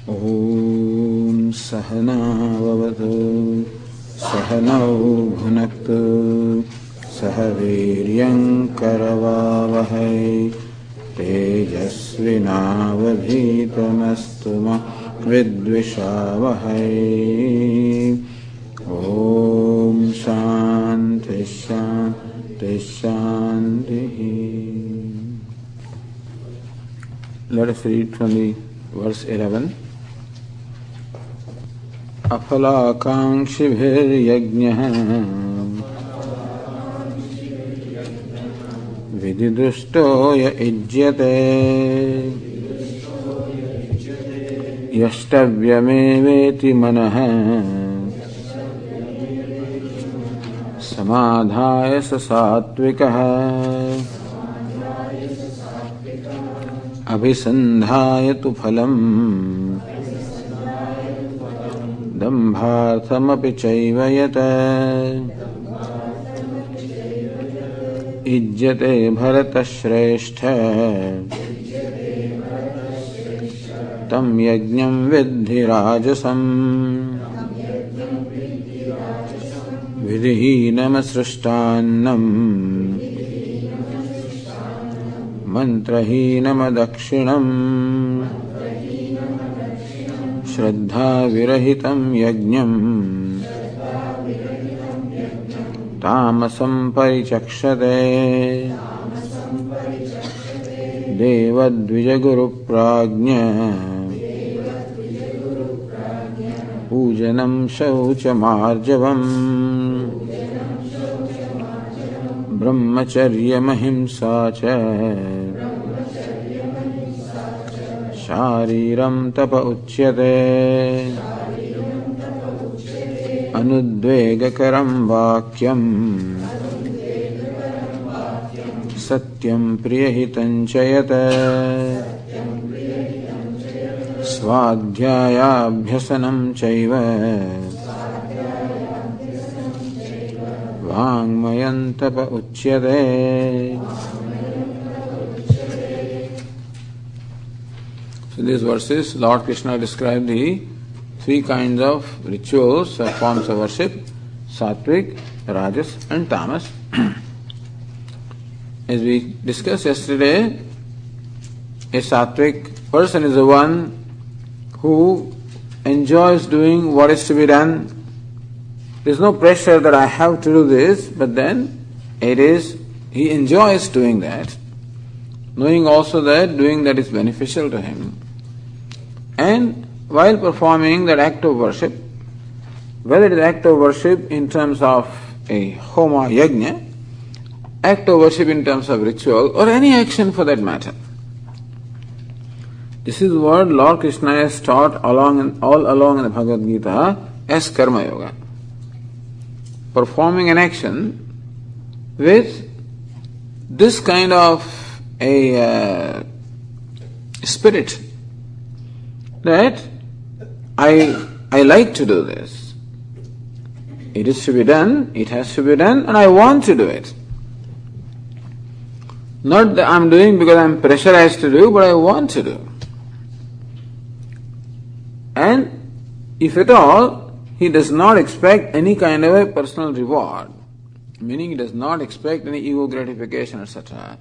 ॐ सहनाववतु सहनौ भुनक्तु सह वीर्यं करवावहै तेजस्विनावधीतमस्तु मा विद्विषावहै। ॐ शान्ति शान्ति शान्तिः। Let us read from the verse 11. अफलाकाङ्क्षिभिर्यज्ञः विदिदुष्टो य इज्यते यष्टव्यमेवेति मनः समाधाय स सात्विकः अभिसन्धाय तु फलम् दम्भार्थमपि चैव यत् इज्यते भरतश्रेष्ठ तं यज्ञं विद्धि राजसम् विधिहीनमसृष्टान्नम् मन्त्रहीनमदक्षिणम् श्रद्धाविरहितं यज्ञम् तामसं परिचक्षते देवद्विजगुरुप्राज्ञ पूजनं शौचमार्जवम् ब्रह्मचर्यमहिंसा च शारीरं तप उच्यते अनुद्वेगकरं वाक्यं सत्यं प्रियहितं च यत् स्वाध्यायाभ्यसनं चैव वाङ्मयं तप उच्यते। So in these verses, Lord Krishna described the three kinds of rituals or forms of worship: sattvic, rajas and tamas. As we discussed yesterday, a sattvic person is the one who enjoys doing what is to be done. There is no pressure that I have to do this, but then he enjoys doing that, knowing also that doing that is beneficial to him. And while performing that act of worship, whether it is act of worship in terms of a homa yajna, act of worship in terms of ritual, or any action for that matter, this is what Lord Krishna has taught all along in the Bhagavad Gītā as karma yoga. Performing an action with this kind of a spirit that I like to do this. It is to be done, it has to be done, and I want to do it. Not that I'm doing because I'm pressurized to do, but I want to do. And if at all, he does not expect any kind of a personal reward, meaning he does not expect any ego gratification, etc.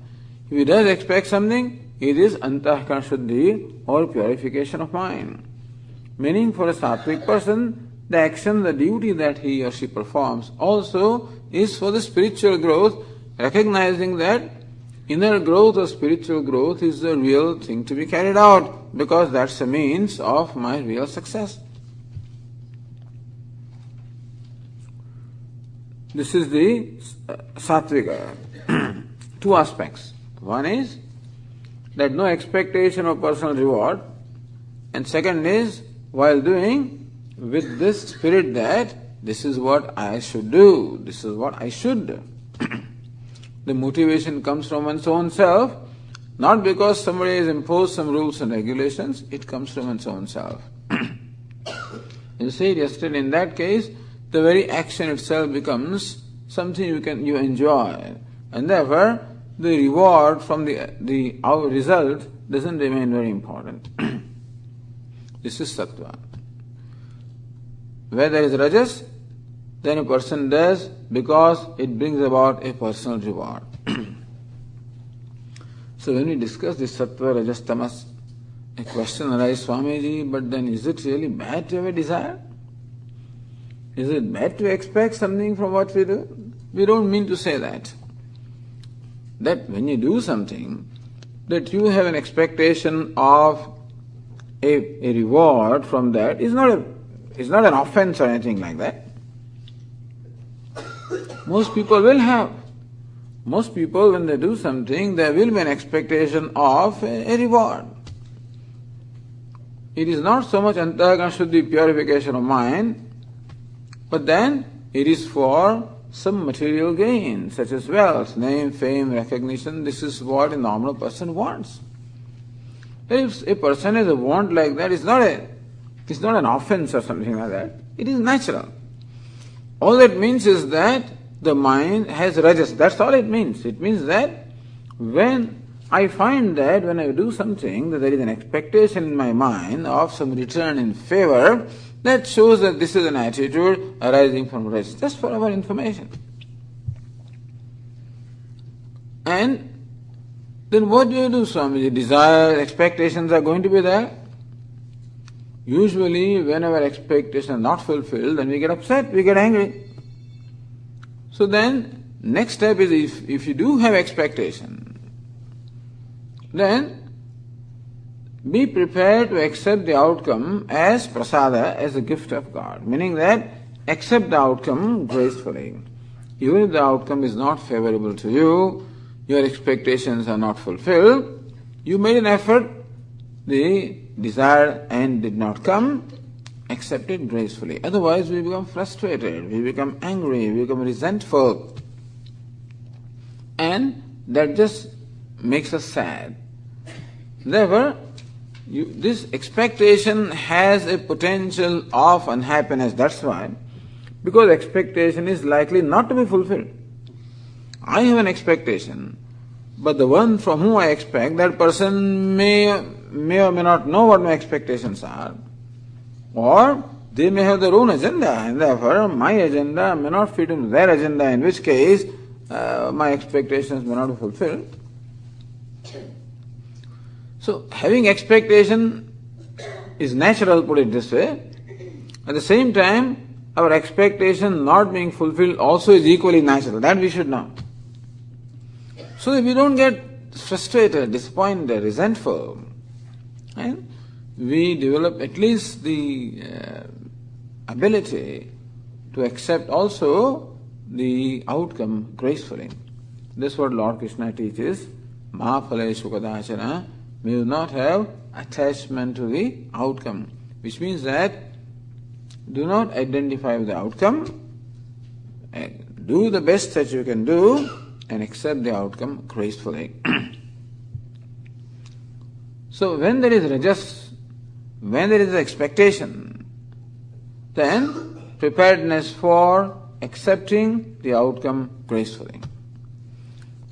If he does expect something, it is antahkara shuddhi or purification of mind. Meaning for a sattvic person, the action, the duty that he or she performs also is for the spiritual growth, recognizing that inner growth or spiritual growth is the real thing to be carried out, because that's the means of my real success. This is the sattvika. Two aspects. One is that no expectation of personal reward, and second is while doing with this spirit that this is what I should do, this is what I should do. The motivation comes from one's own self, not because somebody has imposed some rules and regulations, it comes from one's own self. You said yesterday, in that case, the very action itself becomes something you enjoy, and therefore the reward from the result doesn't remain very important. This is sattva. Where there is rajas, then a person does because it brings about a personal reward. So when we discuss this sattva, rajas, tamas, a question arises, Swamiji, but then is it really bad to have a desire? Is it bad to expect something from what we do? We don't mean to say that. That when you do something, that you have an expectation of a reward from that is not an offense or anything like that. Most people will have. Most people, when they do something, there will be an expectation of a reward. It is not so much antahakana shuddhi, purification of mind, but then it is for some material gain, such as wealth, name, fame, recognition. This is what a normal person wants. If a person has a want like that, it's not an offense or something like that. It is natural. All that means is that the mind has rajas. That's all it means. It means that when I find that when I do something, that there is an expectation in my mind of some return in favor, that shows that this is an attitude arising from rajas. Just for our information. And then what do you do, Swamiji? Desire, expectations are going to be there. Usually, when our expectations are not fulfilled, then we get upset, we get angry. So then, next step is if you do have expectation, then be prepared to accept the outcome as prasada, as a gift of God. Meaning that accept the outcome gracefully. Even if the outcome is not favorable to you, your expectations are not fulfilled, you made an effort, the desired end did not come, accept it gracefully. Otherwise we become frustrated, we become angry, we become resentful. And that just makes us sad. Therefore, this expectation has a potential of unhappiness. That's why. Because expectation is likely not to be fulfilled. I have an expectation, but the one from whom I expect, that person may or may not know what my expectations are. Or they may have their own agenda, and therefore my agenda may not fit into their agenda, in which case my expectations may not be fulfilled. So having expectation is natural, put it this way. At the same time, our expectation not being fulfilled also is equally natural. That we should know. So if we don't get frustrated, disappointed, resentful, and we develop at least the ability to accept also the outcome gracefully. This is what Lord Krishna teaches. Mahaphaleshu kadachana. We will not have attachment to the outcome, which means that do not identify with the outcome, do the best that you can do, and accept the outcome gracefully. So when there is rajas, when there is expectation, then preparedness for accepting the outcome gracefully.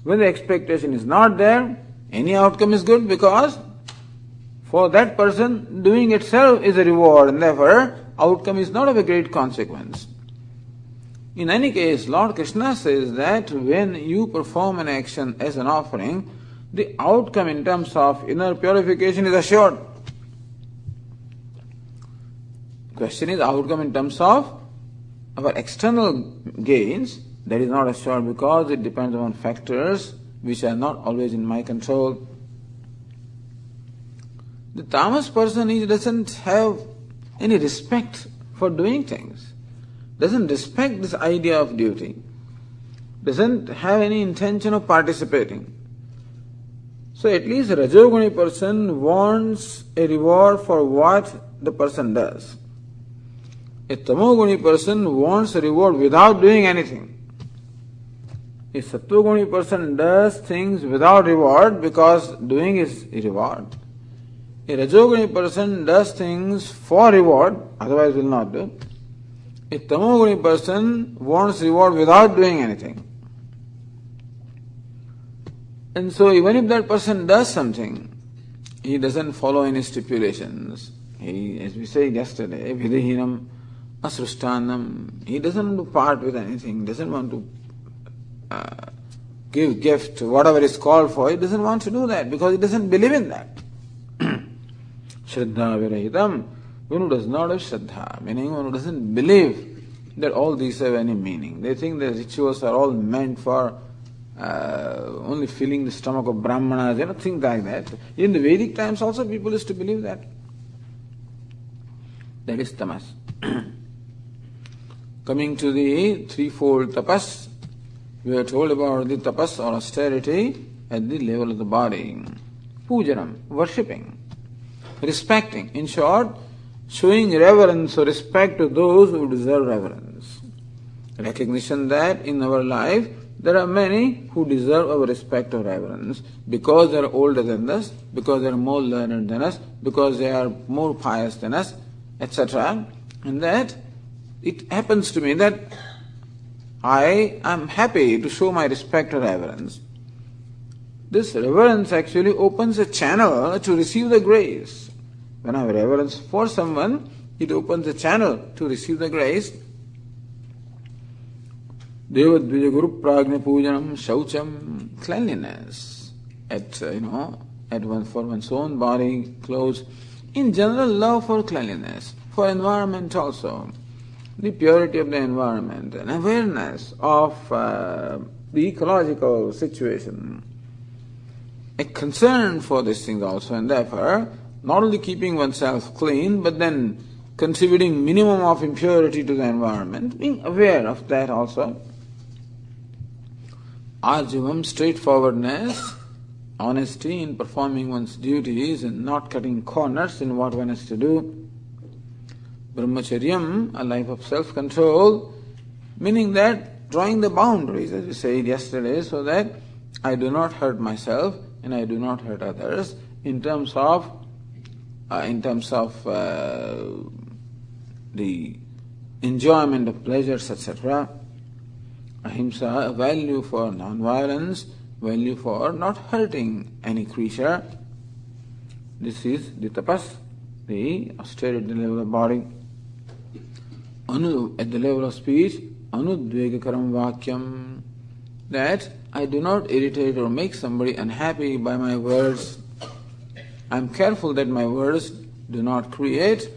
When the expectation is not there, any outcome is good, because for that person doing itself is a reward, and therefore outcome is not of a great consequence. In any case, Lord Krishna says that when you perform an action as an offering, the outcome in terms of inner purification is assured. Question is, outcome in terms of our external gains, that is not assured, because it depends on factors which are not always in my control. The tamas person, he doesn't have any respect for doing things, doesn't respect this idea of duty, doesn't have any intention of participating. So at least a rajoguni person wants a reward for what the person does. A tamoguni person wants a reward without doing anything. A sattva-guni person does things without reward because doing is a reward. A rajoguni person does things for reward, otherwise will not do. A tamoguni person wants reward without doing anything. And so even if that person does something, he doesn't follow any stipulations. As we said yesterday, Vidahinam Asrustanam, he doesn't want to part with anything, doesn't want to give gift, whatever is called for, he doesn't want to do that because he doesn't believe in that. Shraddha Virahitam, one who does not have Shraddha, meaning one who doesn't believe that all these have any meaning. They think the rituals are all meant for only filling the stomach of Brahmanas, things like that. In the Vedic times also people used to believe that. That is tamas. Coming to the threefold tapas, we are told about the tapas or austerity at the level of the body. Pujanam, worshipping, respecting. In short, showing reverence or respect to those who deserve reverence. Recognition that in our life there are many who deserve our respect or reverence because they are older than us, because they are more learned than us, because they are more pious than us, etc. And that it happens to me that I am happy to show my respect or reverence. This reverence actually opens a channel to receive the grace. When I have reverence for someone, it opens a channel to receive the grace. Devadvija Guru Pragna Pujanam Shaucham, cleanliness for one's own body, clothes. In general, love for cleanliness, for environment also. The purity of the environment, and awareness of the ecological situation. A concern for these things also, and therefore, not only keeping oneself clean, but then contributing minimum of impurity to the environment, being aware of that also. Arjavam, straightforwardness, honesty in performing one's duties and not cutting corners in what one has to do. Brahmacharyam, a life of self-control, meaning that drawing the boundaries, as we said yesterday, so that I do not hurt myself and I do not hurt others in terms of the enjoyment of pleasures, etc. Ahimsa, a value for non-violence, value for not hurting any creature. This is the tapas, the austerity level of body. At the level of speech, anudvegakaram vakyam, that I do not irritate or make somebody unhappy by my words. I am careful that my words do not create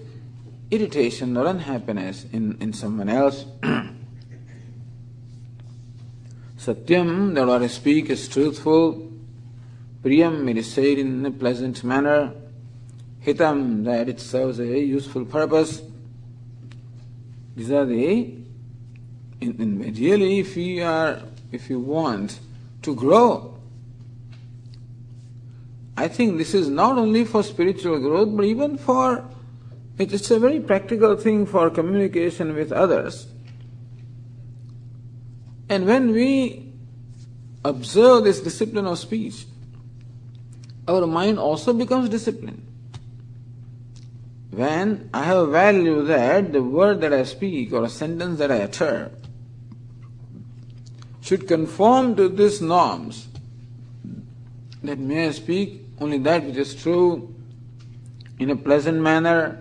irritation or unhappiness in someone else. Satyam, that what I speak is truthful. Priyam, it is said in a pleasant manner. Hitam, that it serves a useful purpose. These are the, really, if you want to grow, I think this is not only for spiritual growth, but even it's a very practical thing for communication with others. And when we observe this discipline of speech, our mind also becomes disciplined. When I have a value that the word that I speak or a sentence that I utter should conform to these norms, that may I speak only that which is true in a pleasant manner,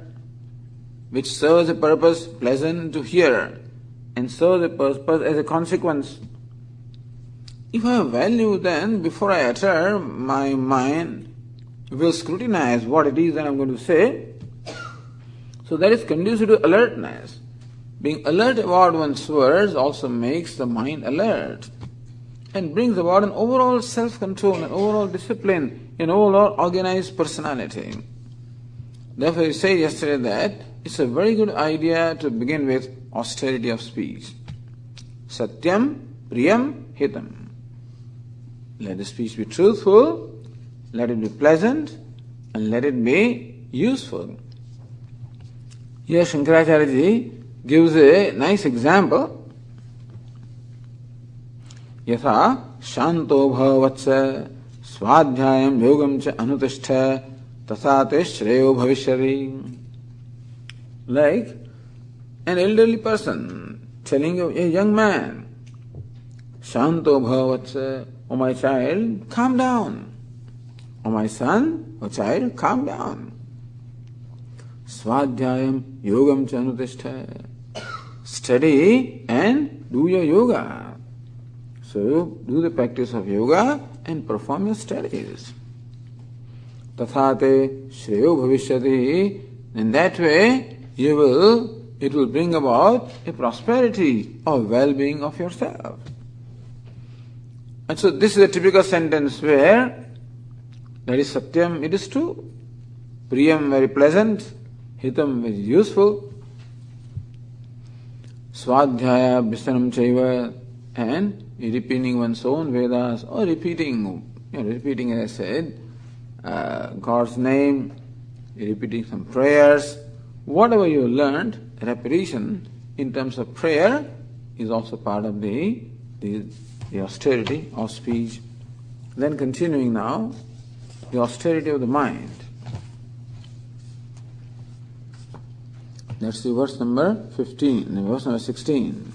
which serves a purpose pleasant to hear and serves a purpose as a consequence. If I have value, then before I utter, my mind will scrutinize what it is that I am going to say. So that is conducive to alertness. Being alert about one's words also makes the mind alert and brings about an overall self-control, an overall discipline, an overall organized personality. Therefore, we said yesterday that it's a very good idea to begin with austerity of speech. Satyam, Priyam, Hitam. Let the speech be truthful, let it be pleasant, and let it be useful. Here Shankaracharya ji gives a nice example. Yatha shanto bhavatsa swadhyayam yogam cha anutishta tasate shreyo bhavishyari. Like an elderly person telling a young man, shanto bhavatsa, O my child, calm down. O my son, O child, calm down. Svadhyayam yogam cha anutishta. Study and do your yoga. So do the practice of yoga and perform your studies. Tathate shreyo bhavishyati. In that way, it will bring about a prosperity or well-being of yourself. And so this is a typical sentence where that is satyam, it is true. Priyam, very pleasant. Hitam, very useful. Swadhyaya Vistanam Chaiva, and repeating one's own Vedas or repeating, as I said, God's name, repeating some prayers. Whatever you learned, repetition in terms of prayer is also part of the austerity of speech. Then continuing now, the austerity of the mind. Let's see verse number 15, verse number 16.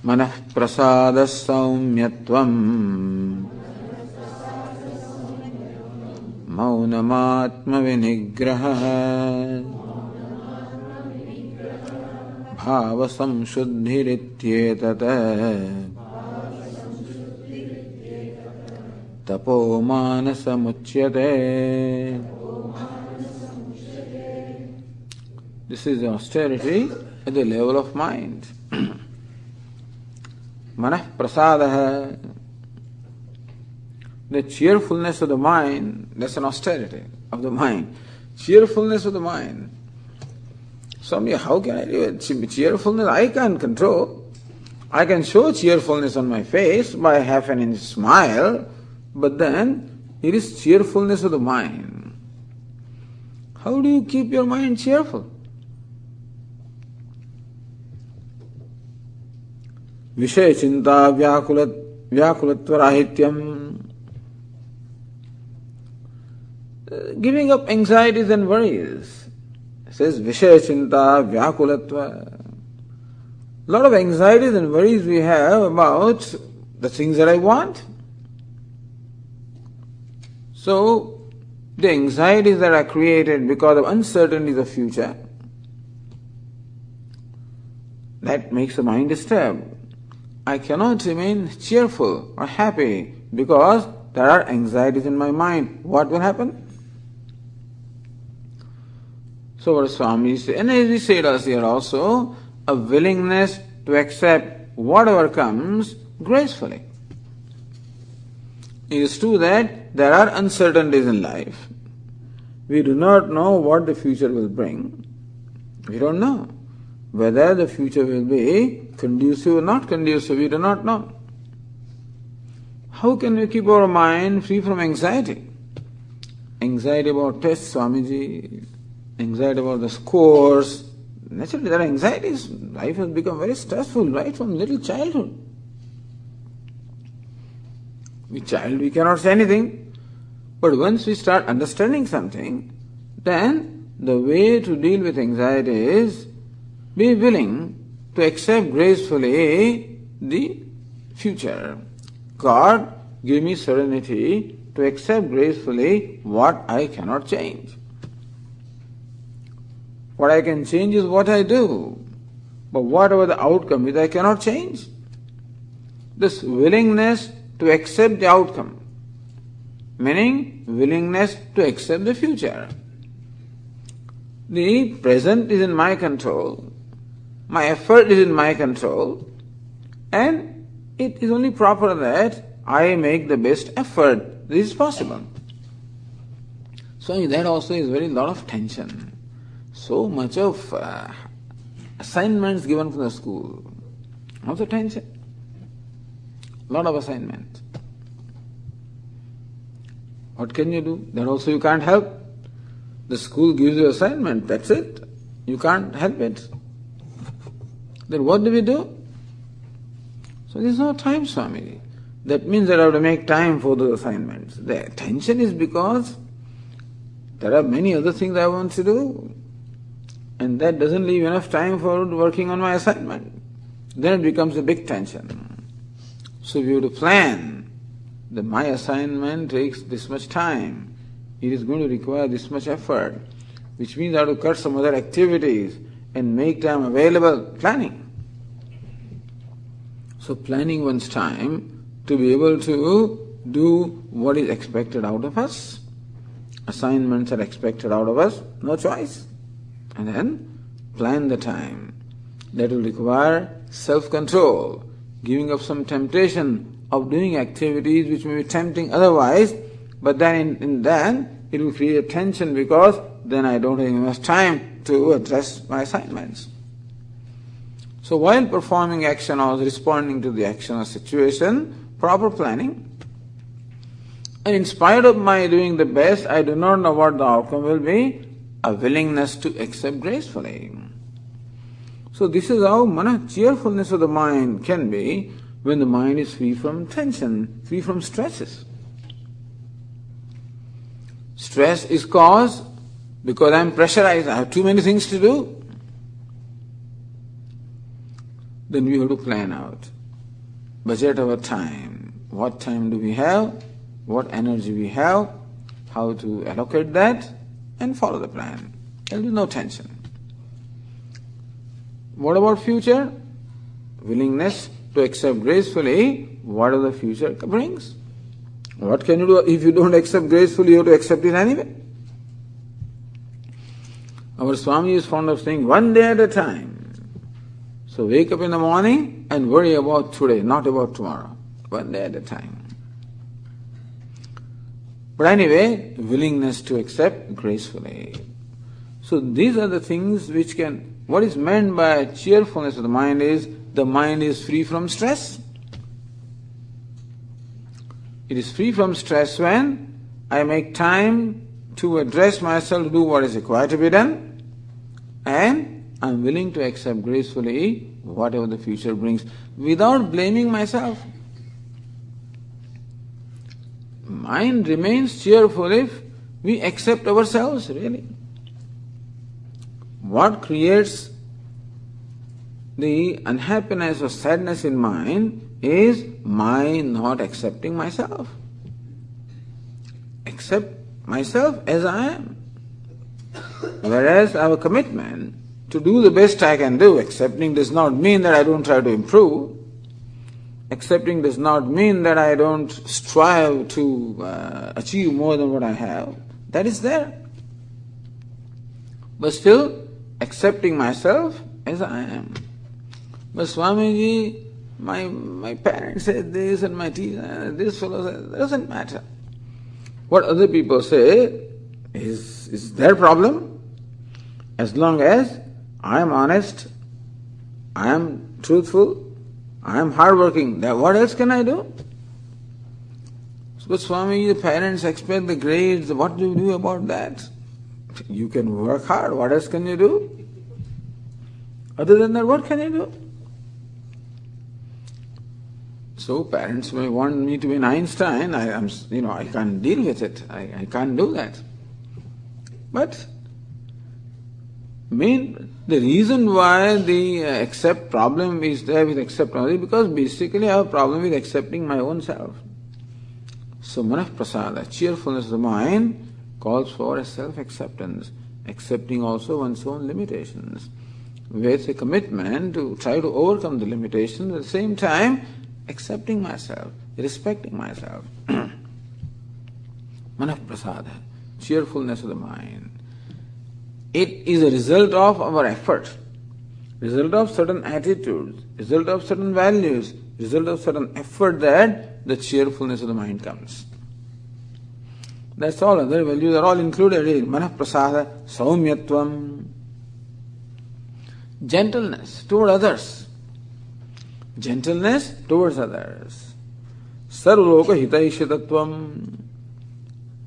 Manah prasada saumyatvam maunamatma vinigraha bhava samshuddhirityetata tapo manasa muchyate. This is the austerity at the level of mind. Manah prasadaha, the cheerfulness of the mind, that's an austerity of the mind. Cheerfulness of the mind. Swami, how can I do it? Cheerfulness I can't control. I can show cheerfulness on my face by half an inch smile, but then it is cheerfulness of the mind. How do you keep your mind cheerful? Vishaya chinta vyakulatva. Giving up anxieties and worries. It says Vishaya chinta vyakulatva. A lot of anxieties and worries we have about the things that I want. So, the anxieties that are created because of uncertainties of future, that makes the mind disturbed. I cannot remain cheerful or happy because there are anxieties in my mind. What will happen? So what Swami said, and as we said earlier also, a willingness to accept whatever comes gracefully. It is true that there are uncertainties in life. We do not know what the future will bring. We don't know. Whether the future will be conducive or not conducive, we do not know. How can we keep our mind free from anxiety? Anxiety about tests, Swamiji, anxiety about the scores. Naturally, there are anxieties. Life has become very stressful right from little childhood. We cannot say anything. But once we start understanding something, then the way to deal with anxiety is be willing to accept gracefully the future. God, give me serenity to accept gracefully what I cannot change. What I can change is what I do. But whatever the outcome is, I cannot change. This willingness to accept the outcome, meaning willingness to accept the future. The present is in my control, my effort is in my control, and it is only proper that I make the best effort. This is possible. So that also is very lot of tension. So much of assignments given from the school. Also tension. Lot of assignments. What can you do? That also you can't help. The school gives you assignment, that's it. You can't help it. Then what do we do? So there's no time, Swami. That means that I have to make time for those assignments. The tension is because there are many other things I want to do. And that doesn't leave enough time for working on my assignment. Then it becomes a big tension. So we have to plan that my assignment takes this much time. It is going to require this much effort, which means I have to cut some other activities and make time available. Planning. So planning one's time to be able to do what is expected out of us. Assignments are expected out of us, no choice. And then plan the time. That will require self-control, giving up some temptation of doing activities which may be tempting otherwise, but then in that it will create tension because then I don't have enough time to address my assignments. So while performing action or responding to the action or situation, proper planning. And in spite of my doing the best, I do not know what the outcome will be, a willingness to accept gracefully. So this is how cheerfulness of the mind can be when the mind is free from tension, free from stresses. Stress is caused because I am pressurized, I have too many things to do. Then we have to plan out, budget our time. What time do we have? What energy we have? How to allocate that? And follow the plan. There will be no tension. What about future? Willingness to accept gracefully whatever the future brings. What can you do if you don't accept gracefully? You have to accept it anyway. Our Swami is fond of saying, one day at a time. So wake up in the morning and worry about today, not about tomorrow. One day at a time. But anyway, willingness to accept gracefully. So these are the things which can, what is meant by cheerfulness of the mind is free from stress. It is free from stress when I make time to address myself to do what is required to be done, and I am willing to accept gracefully whatever the future brings without blaming myself. Mind remains cheerful if we accept ourselves, really. What creates the unhappiness or sadness in mind is my not accepting myself. Accept myself as I am. Whereas I have a commitment to do the best I can do. Accepting does not mean that I don't try to improve. Accepting does not mean that I don't strive to achieve more than what I have. That is there. But still, accepting myself as I am. But Swamiji, my parents said this and my teacher, this fellow said, it doesn't matter. What other people say is their problem. As long as I am honest, I am truthful, I am hardworking, what else can I do? But Swami, the parents expect the grades, what do you do about that? You can work hard, what else can you do? Other than that, what can you do? So parents may want me to be an Einstein, I can't deal with it, I can't do that. But the reason why the problem is there with acceptance is because basically I have a problem with accepting my own self. So manah prasada, cheerfulness of the mind, calls for a self-acceptance, accepting also one's own limitations, with a commitment to try to overcome the limitations, at the same time accepting myself, respecting myself. Manah prasada, cheerfulness of the mind. It is a result of our effort, result of certain attitudes, result of certain values, result of certain effort that the cheerfulness of the mind comes. That's all. Other values are all included in manah prasada, saumyatvam, gentleness toward others, gentleness towards others, sarvaloka hitaishitatvam,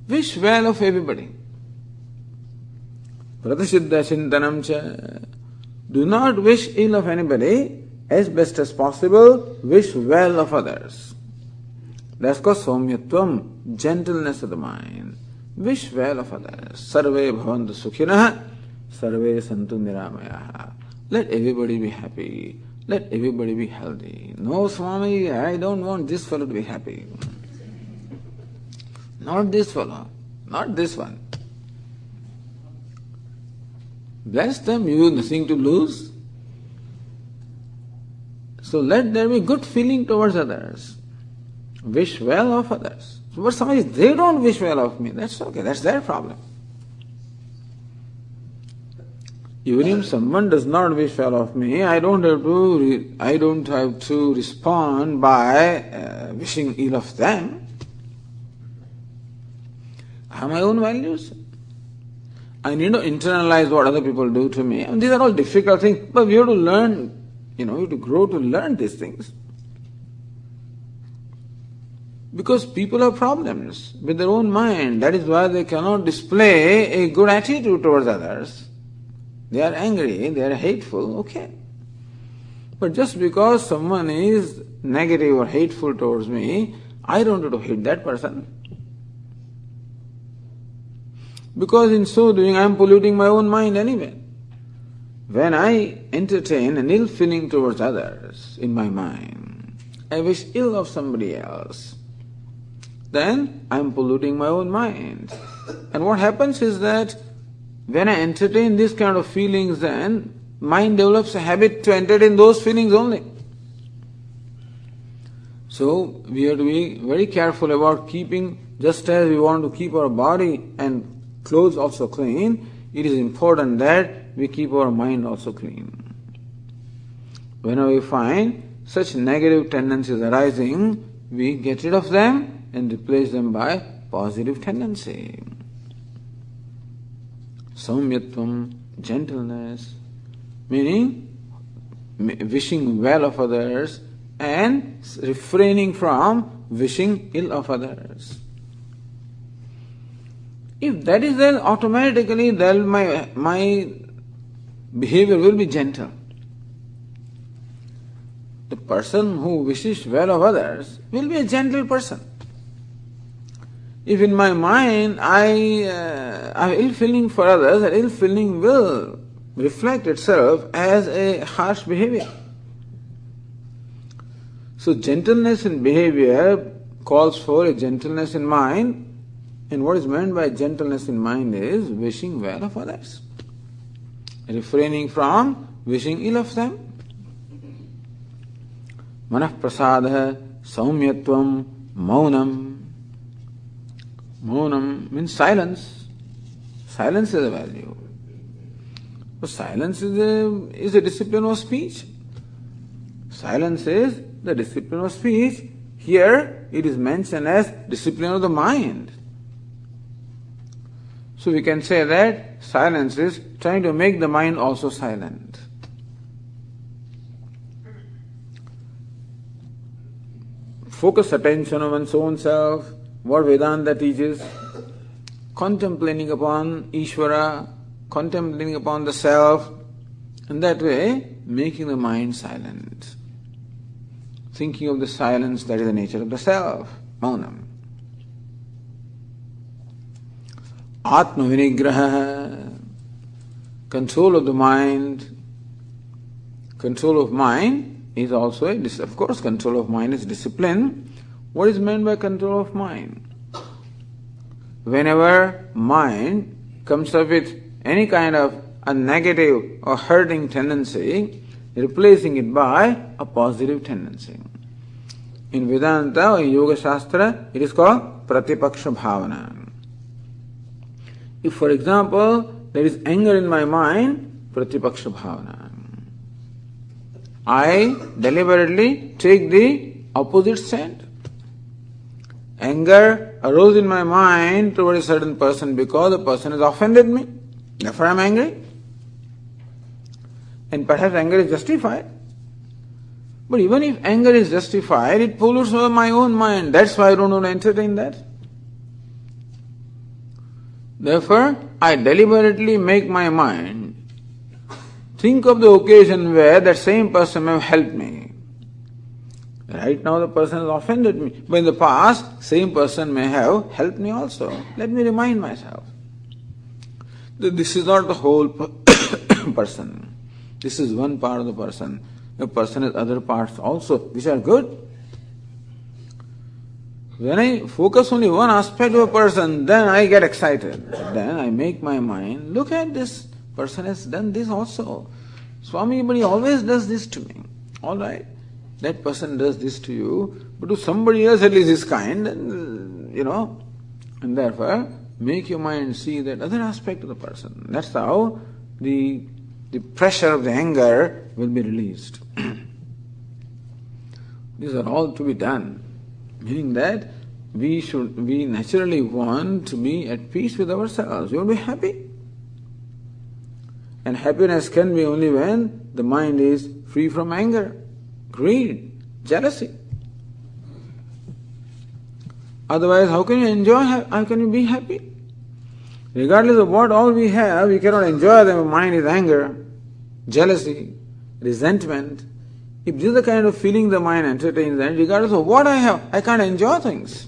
wish well of everybody. Pratasiddha chintanam cha, do not wish ill of anybody, as best as possible, wish well of others. That's called saumyatvam, gentleness of the mind. Wish well of others. Sarve bhavantu sukhinah, sarve santu niramayaha. Let everybody be happy. Let everybody be healthy. No, Swami, I don't want this fellow to be happy. Not this fellow, not this one. Bless them, you have nothing to lose. So let there be good feeling towards others. Wish well of others. But somebody, they don't wish well of me, that's okay, that's their problem. Even if someone does not wish well of me, I don't have to respond by wishing ill of them. I have my own values. I need to internalize what other people do to me. And these are all difficult things, but we have to learn, you have to grow to learn these things. Because people have problems with their own mind. That is why they cannot display a good attitude towards others. They are angry, they are hateful, okay. But just because someone is negative or hateful towards me, I don't have to hate that person. Because in so doing, I am polluting my own mind anyway. When I entertain an ill feeling towards others in my mind, I wish ill of somebody else, then I am polluting my own mind. And what happens is that when I entertain this kind of feelings, then mind develops a habit to entertain those feelings only. So we have to be very careful about keeping, just as we want to keep our body and clothes also clean, it is important that we keep our mind also clean. Whenever we find such negative tendencies arising, we get rid of them and replace them by positive tendency. Saumyatvam, gentleness, meaning wishing well of others and refraining from wishing ill of others. If that is there, automatically then my behavior will be gentle. The person who wishes well of others will be a gentle person. If in my mind I have ill feeling for others, that ill feeling will reflect itself as a harsh behavior. So gentleness in behavior calls for a gentleness in mind, and what is meant by gentleness in mind is wishing well of others, refraining from wishing ill of them. Manah prasada saumyatvam maunam. Maunam means silence. Silence is a value. But silence is a discipline of speech. Silence is the discipline of speech. Here it is mentioned as discipline of the mind. So we can say that silence is trying to make the mind also silent. Focus attention on one's own self, what Vedanta teaches, contemplating upon Ishvara, contemplating upon the self, and that way making the mind silent. Thinking of the silence that is the nature of the self, maunam. Atma vinigraha, control of the mind. Control of mind is also of course control of mind is discipline. What is meant by control of mind? Whenever mind comes up with any kind of a negative or hurting tendency, replacing it by a positive tendency. In Vedanta or Yoga Shastra, it is called Pratipaksha Bhavana. If, for example, there is anger in my mind, Pratipaksha Bhavana, I deliberately take the opposite stand. Anger arose in my mind toward a certain person because the person has offended me. Therefore I am angry. And perhaps anger is justified. But even if anger is justified, it pollutes my own mind. That's why I don't want to entertain that. Therefore, I deliberately make my mind think of the occasion where that same person may have helped me. Right now the person has offended me, but in the past, same person may have helped me also. Let me remind myself that this is not the whole person. This is one part of the person. The person has other parts also, which are good. When I focus only one aspect of a person, then I get excited. Then I make my mind, look at this person has done this also. Swami, but he always does this to me. Alright, that person does this to you, but to somebody else at least is kind, and and therefore make your mind see that other aspect of the person. That's how the pressure of the anger will be released. These are all to be done. Meaning that we naturally want to be at peace with ourselves. We want to be happy. And happiness can be only when the mind is free from anger, greed, jealousy. Otherwise, how can you enjoy, how can you be happy? Regardless of what all we have, we cannot enjoy them. Mind is anger, jealousy, resentment. If this is the kind of feeling the mind entertains, then regardless of what I have, I can't enjoy things.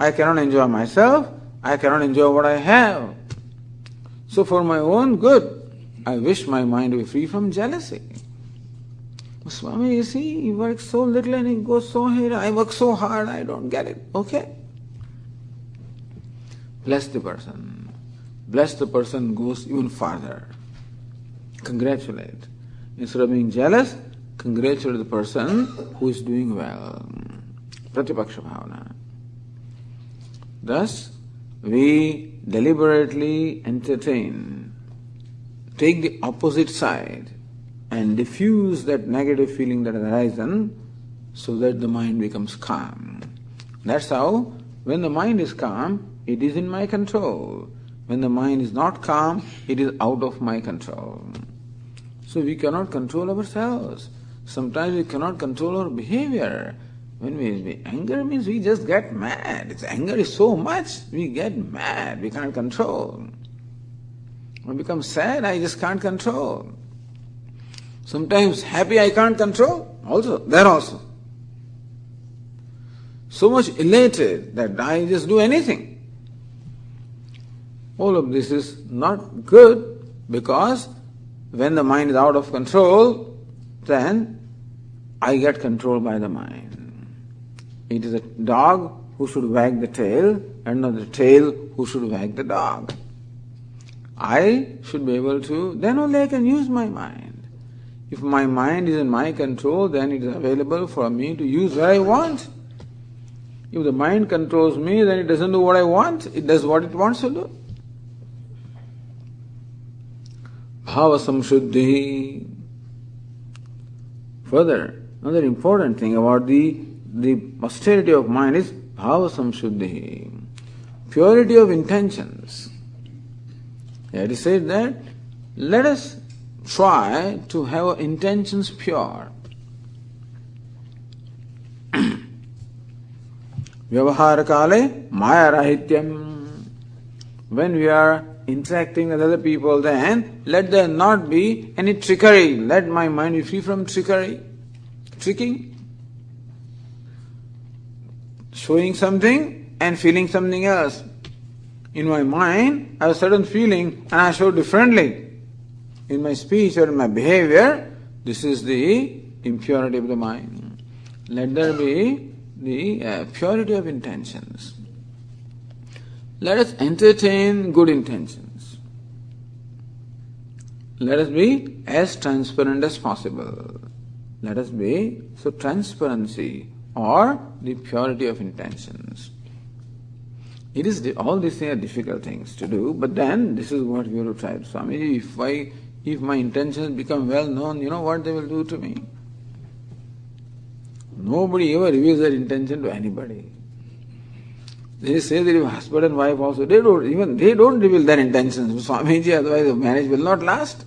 I cannot enjoy myself, I cannot enjoy what I have. So for my own good, I wish my mind to be free from jealousy. Swami, you see, he works so little and he goes so ahead. I work so hard, I don't get it. Okay. Bless the person. Bless the person goes even farther. Congratulate. Instead of being jealous, congratulate the person who is doing well. Pratipaksha bhavana. Thus, we deliberately entertain, take the opposite side and diffuse that negative feeling that has arisen so that the mind becomes calm. That's how, when the mind is calm, it is in my control. When the mind is not calm, it is out of my control. So we cannot control ourselves. Sometimes we cannot control our behavior. When we anger means we just get mad. Anger is so much, we get mad, we can't control. When we become sad, I just can't control. Sometimes happy I can't control, there also. So much elated that I just do anything. All of this is not good because when the mind is out of control, then I get controlled by the mind. It is a dog who should wag the tail and not the tail who should wag the dog. I should be able to, then only I can use my mind. If my mind is in my control, then it is available for me to use where I want. If the mind controls me, then it doesn't do what I want, it does what it wants to do. Bhava samshuddhi. Further, another important thing about the austerity of mind is bhava samshuddhi, purity of intentions. It is said that let us try to have our intentions pure. Vyavahara kale maya rahityam. When we are interacting with other people, then let there not be any trickery. Let my mind be free from trickery. Tricking. Showing something and feeling something else. In my mind, I have a certain feeling and I show differently. In my speech or in my behavior, this is the impurity of the mind. Let there be the purity of intentions. Let us entertain good intentions. Let us be as transparent as possible. Let us be, so transparency or the purity of intentions. It is all these things are difficult things to do, but then this is what we have to try. Swami, if my intentions become well known, you know what they will do to me? Nobody ever reveals their intention to anybody. They say that if husband and wife also, they don't reveal their intentions. Swamiji, otherwise the marriage will not last.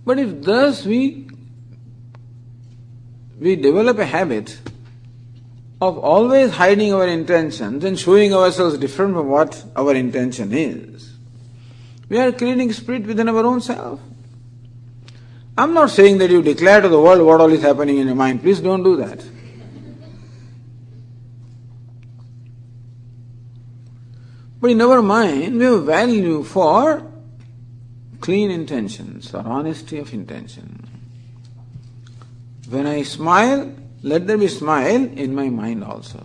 But if thus we develop a habit of always hiding our intentions and showing ourselves different from what our intention is, we are creating split within our own self. I'm not saying that you declare to the world what all is happening in your mind. Please don't do that. But in our mind, we have value for clean intentions or honesty of intention. When I smile, let there be smile in my mind also.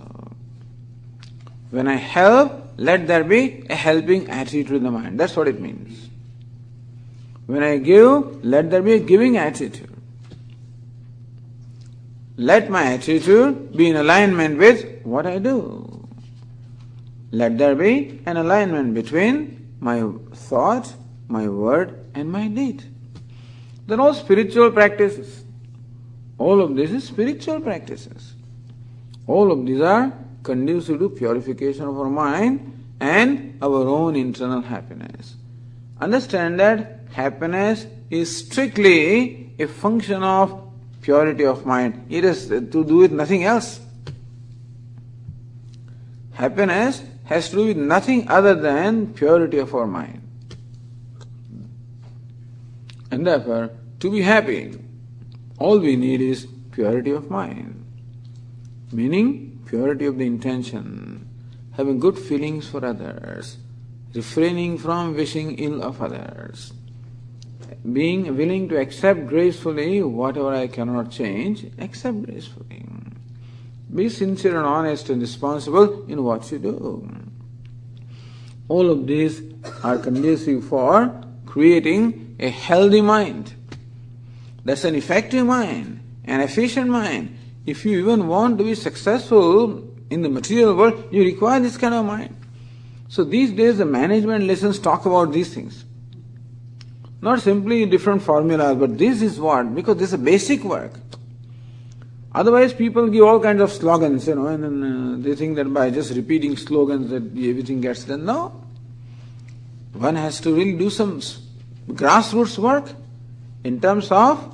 When I help, let there be a helping attitude in the mind. That's what it means. When I give, let there be a giving attitude. Let my attitude be in alignment with what I do. Let there be an alignment between my thought, my word, and my deed. They're all spiritual practices. All of this is spiritual practices. All of these are conducive to purification of our mind and our own internal happiness. Understand that happiness is strictly a function of purity of mind. It has to do with nothing else. Happiness has to do with nothing other than purity of our mind. And therefore, to be happy, all we need is purity of mind. Meaning, purity of the intention, having good feelings for others, refraining from wishing ill of others, being willing to accept gracefully whatever I cannot change, accept gracefully. Be sincere and honest and responsible in what you do. All of these are conducive for creating a healthy mind. That's an effective mind, an efficient mind. If you even want to be successful in the material world, you require this kind of mind. So these days the management lessons talk about these things. Not simply different formulas, but this is what, because this is a basic work. Otherwise people give all kinds of slogans, and then they think that by just repeating slogans that everything gets done. No. One has to really do some grassroots work in terms of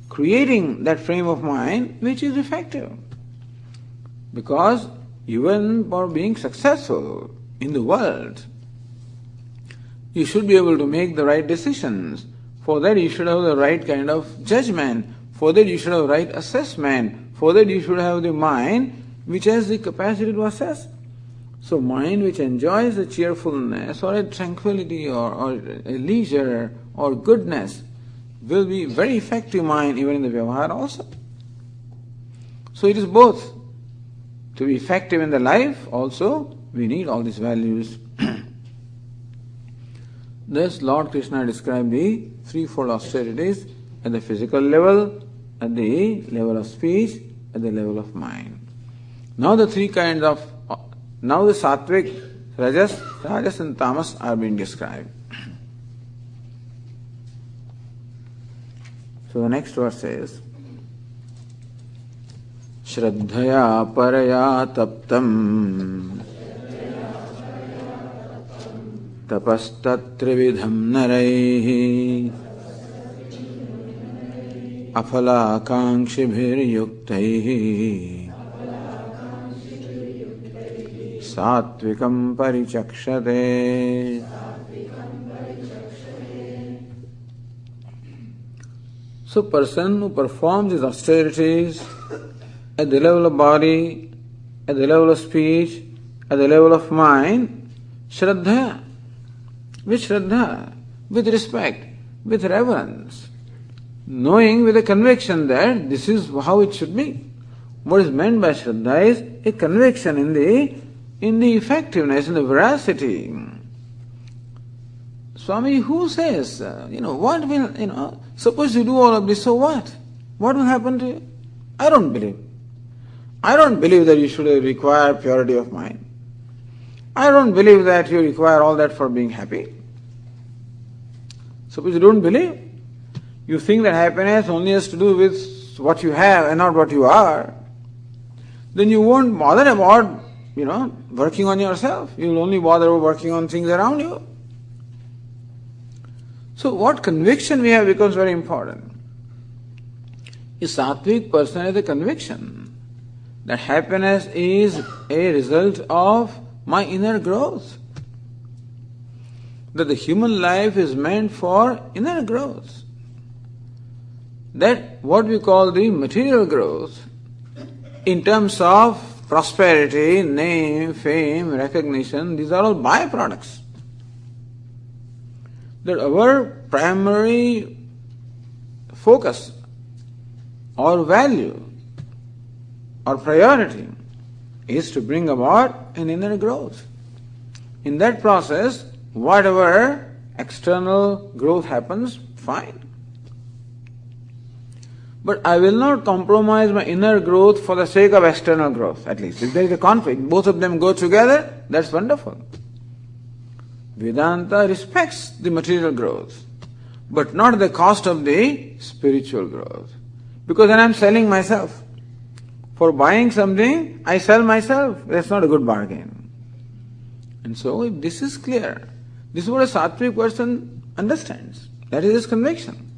creating that frame of mind which is effective. Because even for being successful in the world, you should be able to make the right decisions. For that you should have the right kind of judgment. For that you should have the right assessment. For that you should have the mind which has the capacity to assess. So mind which enjoys a cheerfulness or a tranquility or a leisure or goodness will be very effective mind even in the vyavahara also. So it is both. To be effective in the life also, we need all these values. Thus Lord Krishna described the threefold austerities at the physical level, at the level of speech, at the level of mind. Now the sattvic, rajas and tamas are being described. So the next verse says, Shraddhaya paraya taptam tapastatrividham naraihi afalakankshabhir yuktaihi sattvikam parichakshate. So person who performs his austerities at the level of body, at the level of speech, at the level of mind, Shraddha. With Shraddha, with respect, with reverence, knowing with a conviction that this is how it should be. What is meant by Shraddha is a conviction in the effectiveness, in the veracity. Swami, who says, what will, suppose you do all of this, so what? What will happen to you? I don't believe. I don't believe that you should require purity of mind. I don't believe that you require all that for being happy. Suppose you don't believe. You think that happiness only has to do with what you have and not what you are. Then you won't bother about, working on yourself. You'll only bother about working on things around you. So what conviction we have becomes very important. A sattvic person has a conviction that happiness is a result of my inner growth. That the human life is meant for inner growth. That what we call the material growth, in terms of prosperity, name, fame, recognition, these are all byproducts. that our primary focus or value or priority is to bring about an inner growth. In that process, whatever external growth happens, fine. But I will not compromise my inner growth for the sake of external growth, at least. If there is a conflict, both of them go together, that's wonderful. Vedanta respects the material growth, but not at the cost of the spiritual growth. Because then I am selling myself. For buying something, I sell myself. That's not a good bargain. And so, if this is clear, this is what a sattvic person understands. That is his conviction.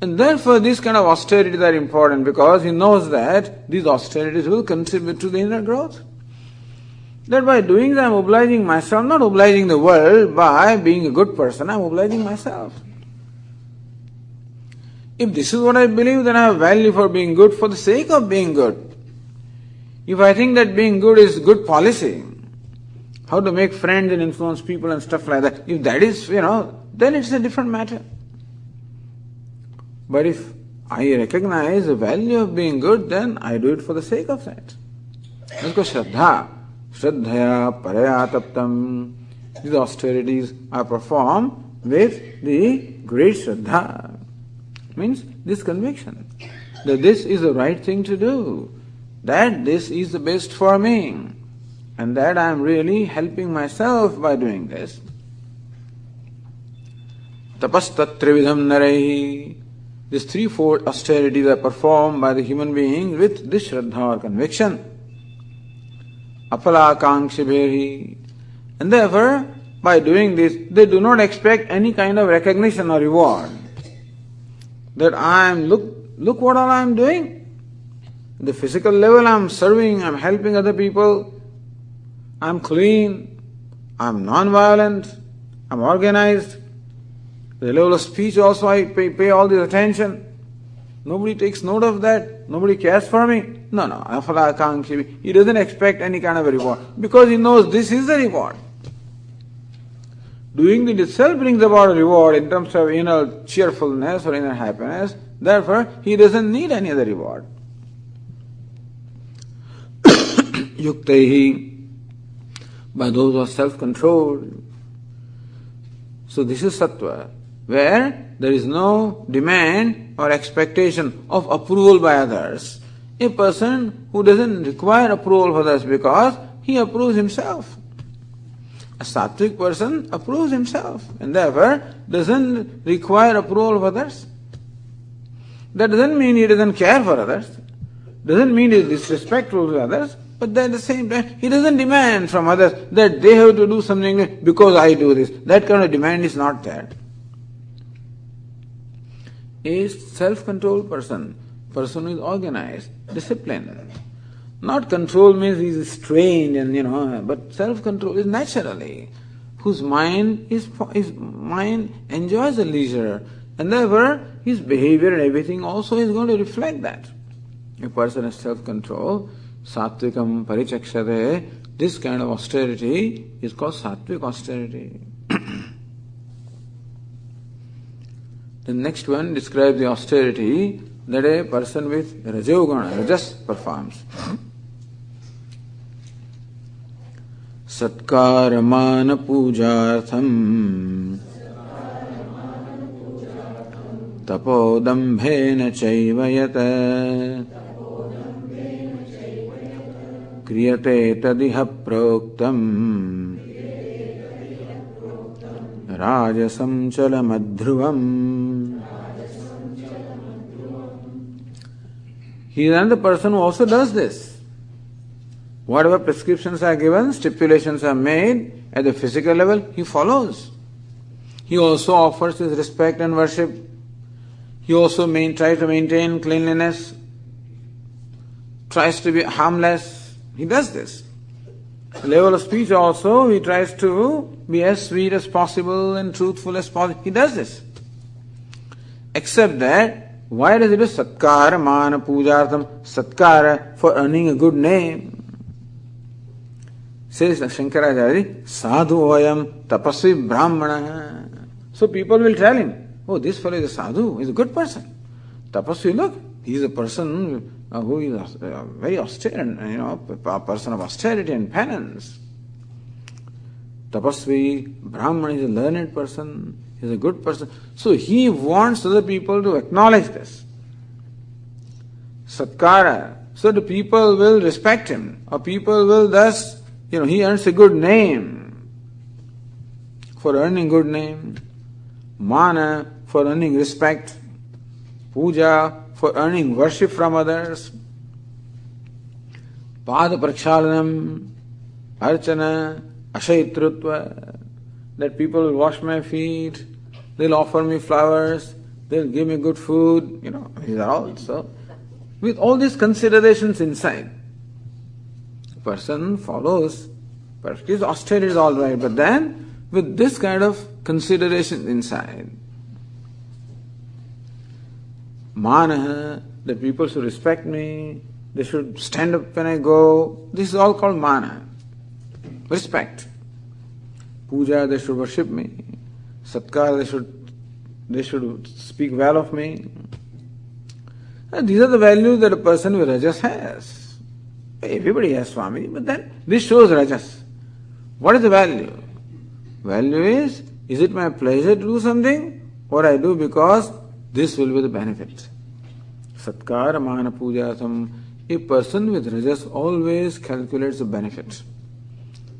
And therefore, these kind of austerities are important because he knows that these austerities will contribute to the inner growth. That by doing that, I am obliging myself, not obliging the world by being a good person, I am obliging myself. If this is what I believe, then I have value for being good for the sake of being good. If I think that being good is good policy, how to make friends and influence people and stuff like that, if that is, then it's a different matter. But if I recognize the value of being good, then I do it for the sake of that. Let's go Shraddha. Shraddhaya paraya taptam. These austerities I perform with the great Shraddha. Means this conviction that this is the right thing to do, that this is the best for me, and that I am really helping myself by doing this. Tapas tatrividham naraihi. These threefold austerities are performed by the human being with this Shraddha or conviction. Apalakankshibehi. And therefore, by doing this, they do not expect any kind of recognition or reward. That look what all I am doing. At the physical level I am serving, I am helping other people, I am clean, I am non-violent, I am organized. At the level of speech also I pay all this attention. Nobody takes note of that, nobody cares for me. No, afalakankshi. He doesn't expect any kind of a reward because he knows this is the reward. Doing it itself brings about a reward in terms of inner cheerfulness or inner happiness. Therefore, he doesn't need any other reward. Yuktaihi, by those who are self-controlled. So this is sattva, where there is no demand or expectation of approval by others. A person who doesn't require approval of others because he approves himself. A sattvic person approves himself and therefore doesn't require approval of others. That doesn't mean he doesn't care for others, doesn't mean he is disrespectful to others, but at the same time he doesn't demand from others that they have to do something because I do this. That kind of demand is not there. A self-controlled person who is organized, disciplined. Not control means he is strained and but self-control is naturally, whose mind enjoys the leisure, and therefore his behavior and everything also is going to reflect that. A person has self-control, sattvikam parichakshate, this kind of austerity is called sattvic austerity. The next one describes the austerity that a person with rajas performs. Satkaramana pujartham tapodambhena chaivayata kriyate tadiha proktam rajasam chalamadhruvam. He is another person who also does this. Whatever prescriptions are given, stipulations are made at the physical level, he follows. He also offers his respect and worship. He also tries to maintain cleanliness, tries to be harmless. He does this. The level of speech also, he tries to be as sweet as possible and truthful as possible. He does this. Except that, why does he do satkara, mana, pujartham? Satkara, for earning a good name. Says Shankaracharya, sadhu oyam tapasvi brahmana. So people will tell him, oh, this fellow is a sadhu, he's a good person. Tapasvi, look, he is a person who is very austere and, a person of austerity and penance. Tapasvi, Brahman is a learned person, he is a good person. So he wants other people to acknowledge this. Satkara, so the people will respect him, or people will thus, he earns a good name. For earning good name, Mana, for earning respect, Puja, for earning worship from others, Pada Prakshalanam, Archana, Ashaitrutva, that people will wash my feet, they'll offer me flowers, they'll give me good food, these are all. So, with all these considerations inside, a person follows, practice austerity is all right, but then with this kind of consideration inside, Mana, that people should respect me, they should stand up when I go, this is all called Mana. Respect. Puja, they should worship me. Satkar, they should speak well of me. And these are the values that a person with Rajas has. Everybody has Swami, but then this shows Rajas. What is the value? Value is it my pleasure to do something, or I do because this will be the benefit? Satkar, Mana, Puja, a person with Rajas always calculates the benefit.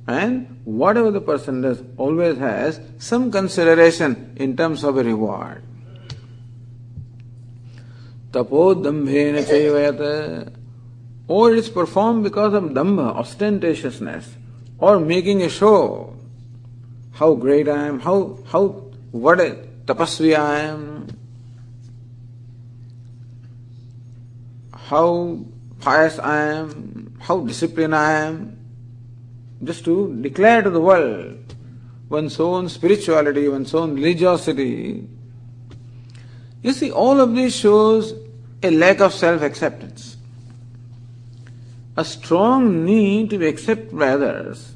And whatever the person does always has some consideration in terms of a reward. Tapo dambhena chayvayata, or it is performed because of dambha, ostentatiousness, or making a show. How great I am, what a tapasvi I am, how pious I am, how disciplined I am, just to declare to the world one's own spirituality, one's own religiosity. You see, all of this shows a lack of self-acceptance. A strong need to be accepted by others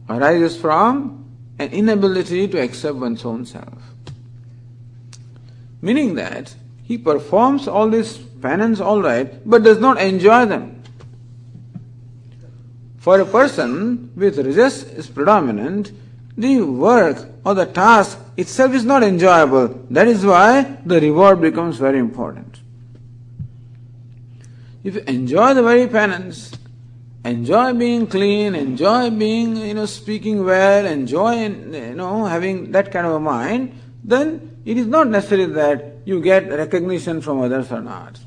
arises from an inability to accept one's own self. Meaning that he performs all this penance all right, but does not enjoy them. For a person with Rajas is predominant, the work or the task itself is not enjoyable. That is why the reward becomes very important. If you enjoy the very penance, enjoy being clean, enjoy being, speaking well, enjoy, having that kind of a mind, then it is not necessary that you get recognition from others or not.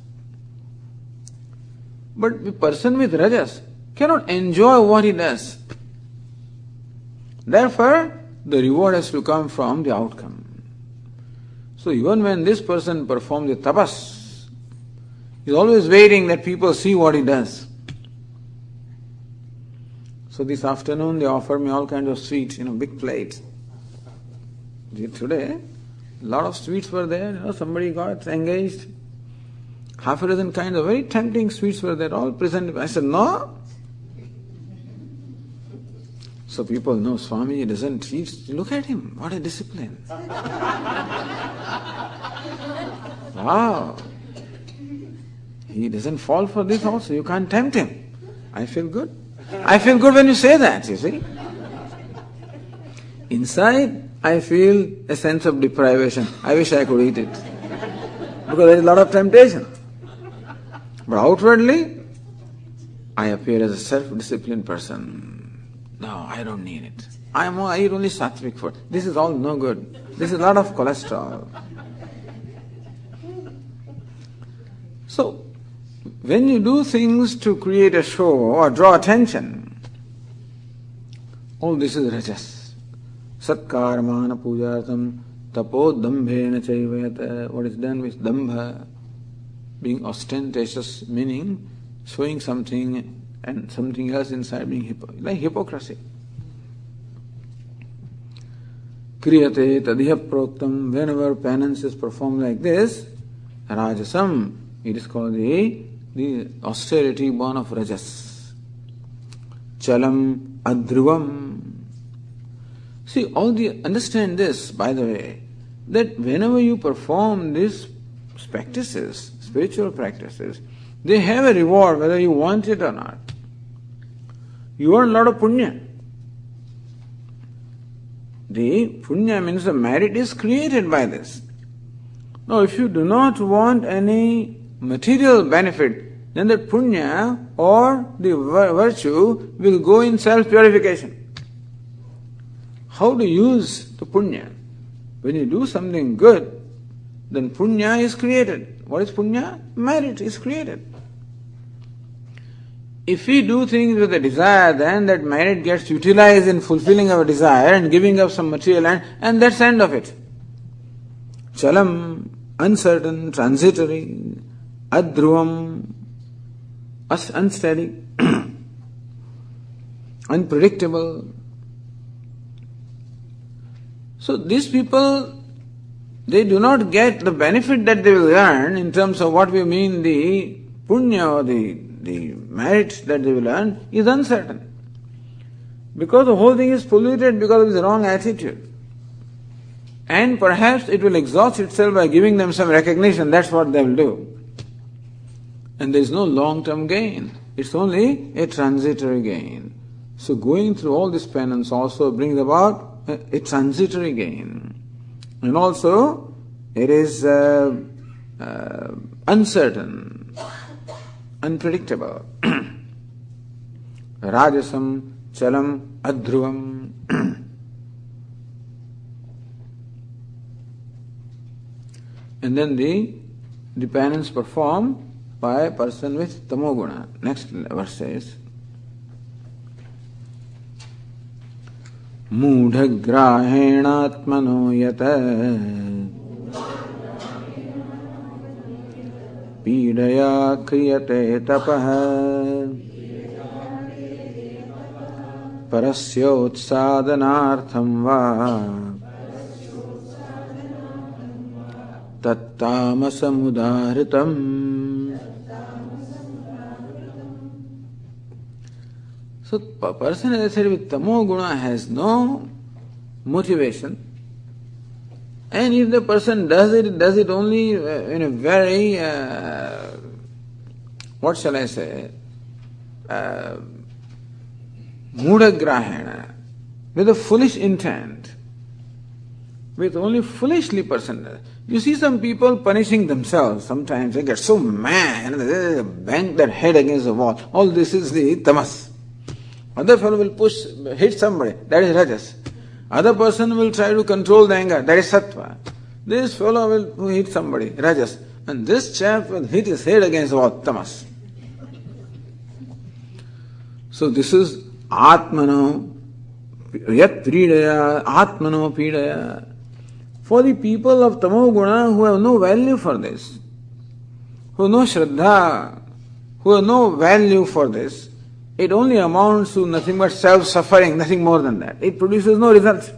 But the person with Rajas cannot enjoy what he does. Therefore, the reward has to come from the outcome. So even when this person performs the tapas, he is always waiting that people see what he does. So this afternoon they offered me all kinds of sweets, big plates. Today, a lot of sweets were there, somebody got engaged. Half a dozen kinds of very tempting sweets were there, all presented. I said, no. So people know Swami doesn't teach. Look at him, what a discipline. Wow. He doesn't fall for this also, you can't tempt him. I feel good. I feel good when you say that, you see. Inside, I feel a sense of deprivation. I wish I could eat it. Because there is a lot of temptation. But outwardly, I appear as a self-disciplined person. No, I don't need it. I eat only sattvic food. This is all no good. This is a lot of cholesterol. So, when you do things to create a show or draw attention, all this is rajas. Satkarmana pujatam tapo dambhena chaivayata. What is done with dambha, being ostentatious, meaning showing something and something else inside, being like hypocrisy. Kriyate tadiha proktam. Whenever penance is performed like this, rajasam, it is called the austerity born of rajas. Chalam adhruvam. See, understand this, by the way, that whenever you perform these practices, spiritual practices, they have a reward whether you want it or not. You earn a lot of punya. The punya means the merit is created by this. Now, if you do not want any material benefit, then that punya or the virtue will go in self-purification. How to use the punya? When you do something good, then punya is created. What is punya? Merit is created. If we do things with a desire, then that merit gets utilized in fulfilling our desire and giving up some material, and that's the end of it. Chalam, uncertain, transitory, adhruvam, unsteady, unpredictable. So these people, they do not get the benefit that they will earn in terms of what we mean the punya or the merit that they will earn is uncertain. Because the whole thing is polluted because of the wrong attitude. And perhaps it will exhaust itself by giving them some recognition, that's what they will do. And there is no long-term gain. It's only a transitory gain. So going through all this penance also brings about a transitory gain. And also it is uncertain, unpredictable. Rajasam, chalam, adhruvam. And then the penance performed by a person with tamoguna. Next verse says, Mudhagrahenatmano yata pīdaya kriyate tapaha parasyotsādanārtham vā tattamasamudharitam. So a person, as I said, with tamoguna has no motivation. And if the person does it only in a very, what shall I say, mudagrahana, with a foolish intent, with only foolishly person. You see some people punishing themselves, sometimes they get so mad, they bang their head against the wall. All this is the tamas. Other fellow will hit somebody, that is rajas. Other person will try to control the anger, that is sattva. This fellow will hit somebody, rajas. And this chap will hit his head against the wall, tamas. So this is atmano, yat pridaya, atmano pidaya. For the people of tamoguna who have no value for this, who have no shraddha, who have no value for this, it only amounts to nothing but self-suffering, nothing more than that. It produces no result.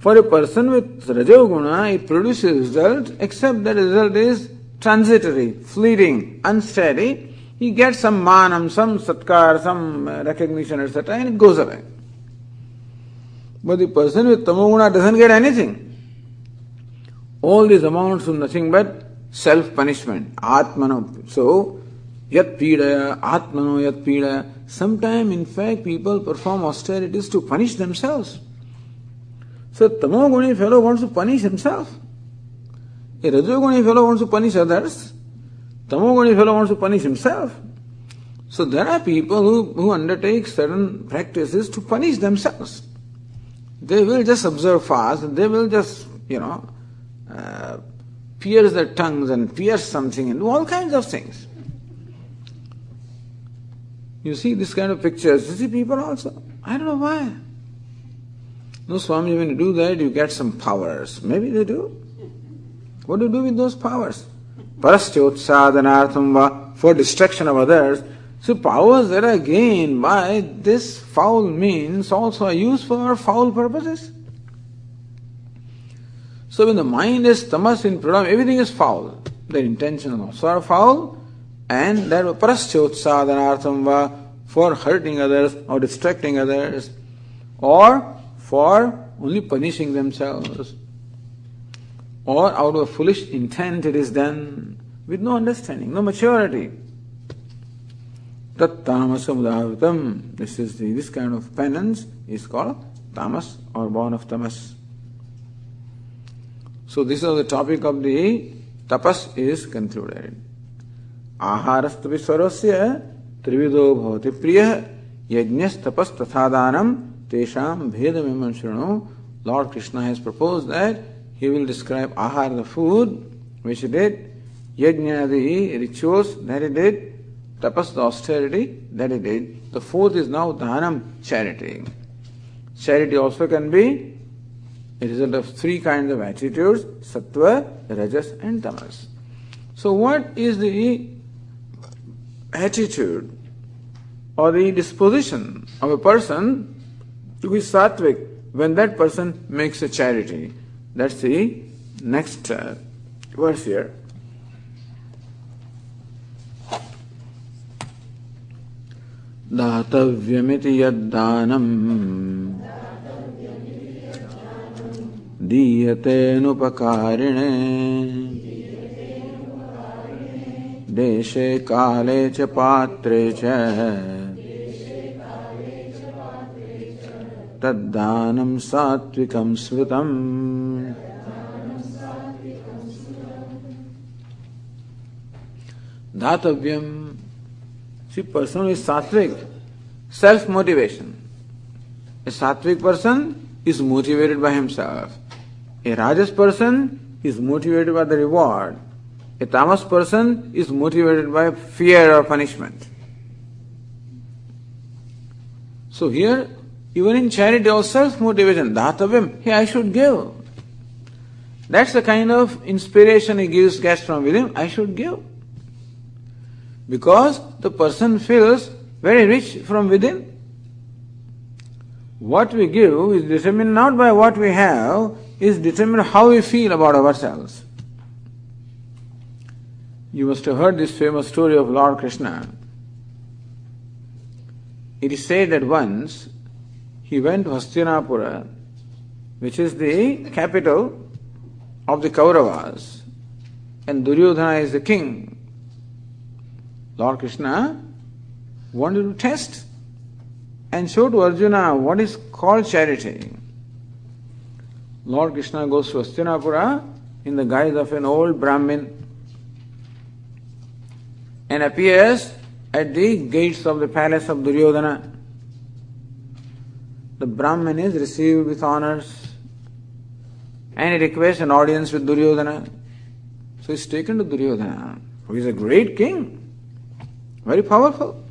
For a person with rajoguna, it produces result, except that the result is transitory, fleeting, unsteady. He gets some manam, some satkar, some recognition, etc., and it goes away. But the person with tamoguna doesn't get anything. All this amounts to nothing but self-punishment, atmano. So, yat pidaya, atmano yat pidaya. Sometimes, in fact, people perform austerities to punish themselves. So, tamoguni fellow wants to punish himself. A rajoguni fellow wants to punish others. Tamoguni fellow wants to punish himself. So, there are people who undertake certain practices to punish themselves. They will just observe fast, they will just, pierce their tongues and pierce something and do all kinds of things. You see this kind of pictures, you see people also. I don't know why. No, Swami, when you do that, you get some powers. Maybe they do. What do you do with those powers? Parastyotsadhanartham va, for distraction of others. So powers that are gained by this foul means also are used for foul purposes. So when the mind is tamas in pradam, everything is foul. The intentions also are foul, and that parastyotsadhanartham va, for hurting others or distracting others, or for only punishing themselves, or out of foolish intent it is done, with no understanding, no maturity. Tat tamasam udavritam. This kind of penance is called tamas or born of tamas. So this is the topic of the tapas is concluded. Aharastapi swarasya trivido bhavati priya yajñas tapas tathadanam tesham bhedamimam shranu. Lord Krishna has proposed that he will describe ahar, the food, which he did, yajna, the rituals that he did, tapas, the austerity that he did. The fourth is now dhanam, charity. Charity also can be a result of three kinds of attitudes: sattva, rajas and tamas. So what is the attitude or the disposition of a person who is sattvic when that person makes a charity? That's the next verse here. Dātavyamiti yaddanam dīyate nupakārine deshe kāle ca patre ca taddanam sattvikam smritam. Dātavyam. See, person who is sattvic, self-motivation. A sattvic person is motivated by himself. A rajas person is motivated by the reward. A tamas person is motivated by fear or punishment. So here, even in charity or self-motivation, dātavyam, hey, I should give. That's the kind of inspiration he gets from within, I should give. Because the person feels very rich from within. What we give is determined not by what we have, is determined how we feel about ourselves. You must have heard this famous story of Lord Krishna. It is said that once he went to Hastinapura, which is the capital of the Kauravas, and Duryodhana is the king. Lord Krishna wanted to test and show to Arjuna what is called charity. Lord Krishna goes to Hastinapura in the guise of an old Brahmin and appears at the gates of the palace of Duryodhana. The Brahmin is received with honors and he requests an audience with Duryodhana. So he is taken to Duryodhana, who is a great king, very powerful.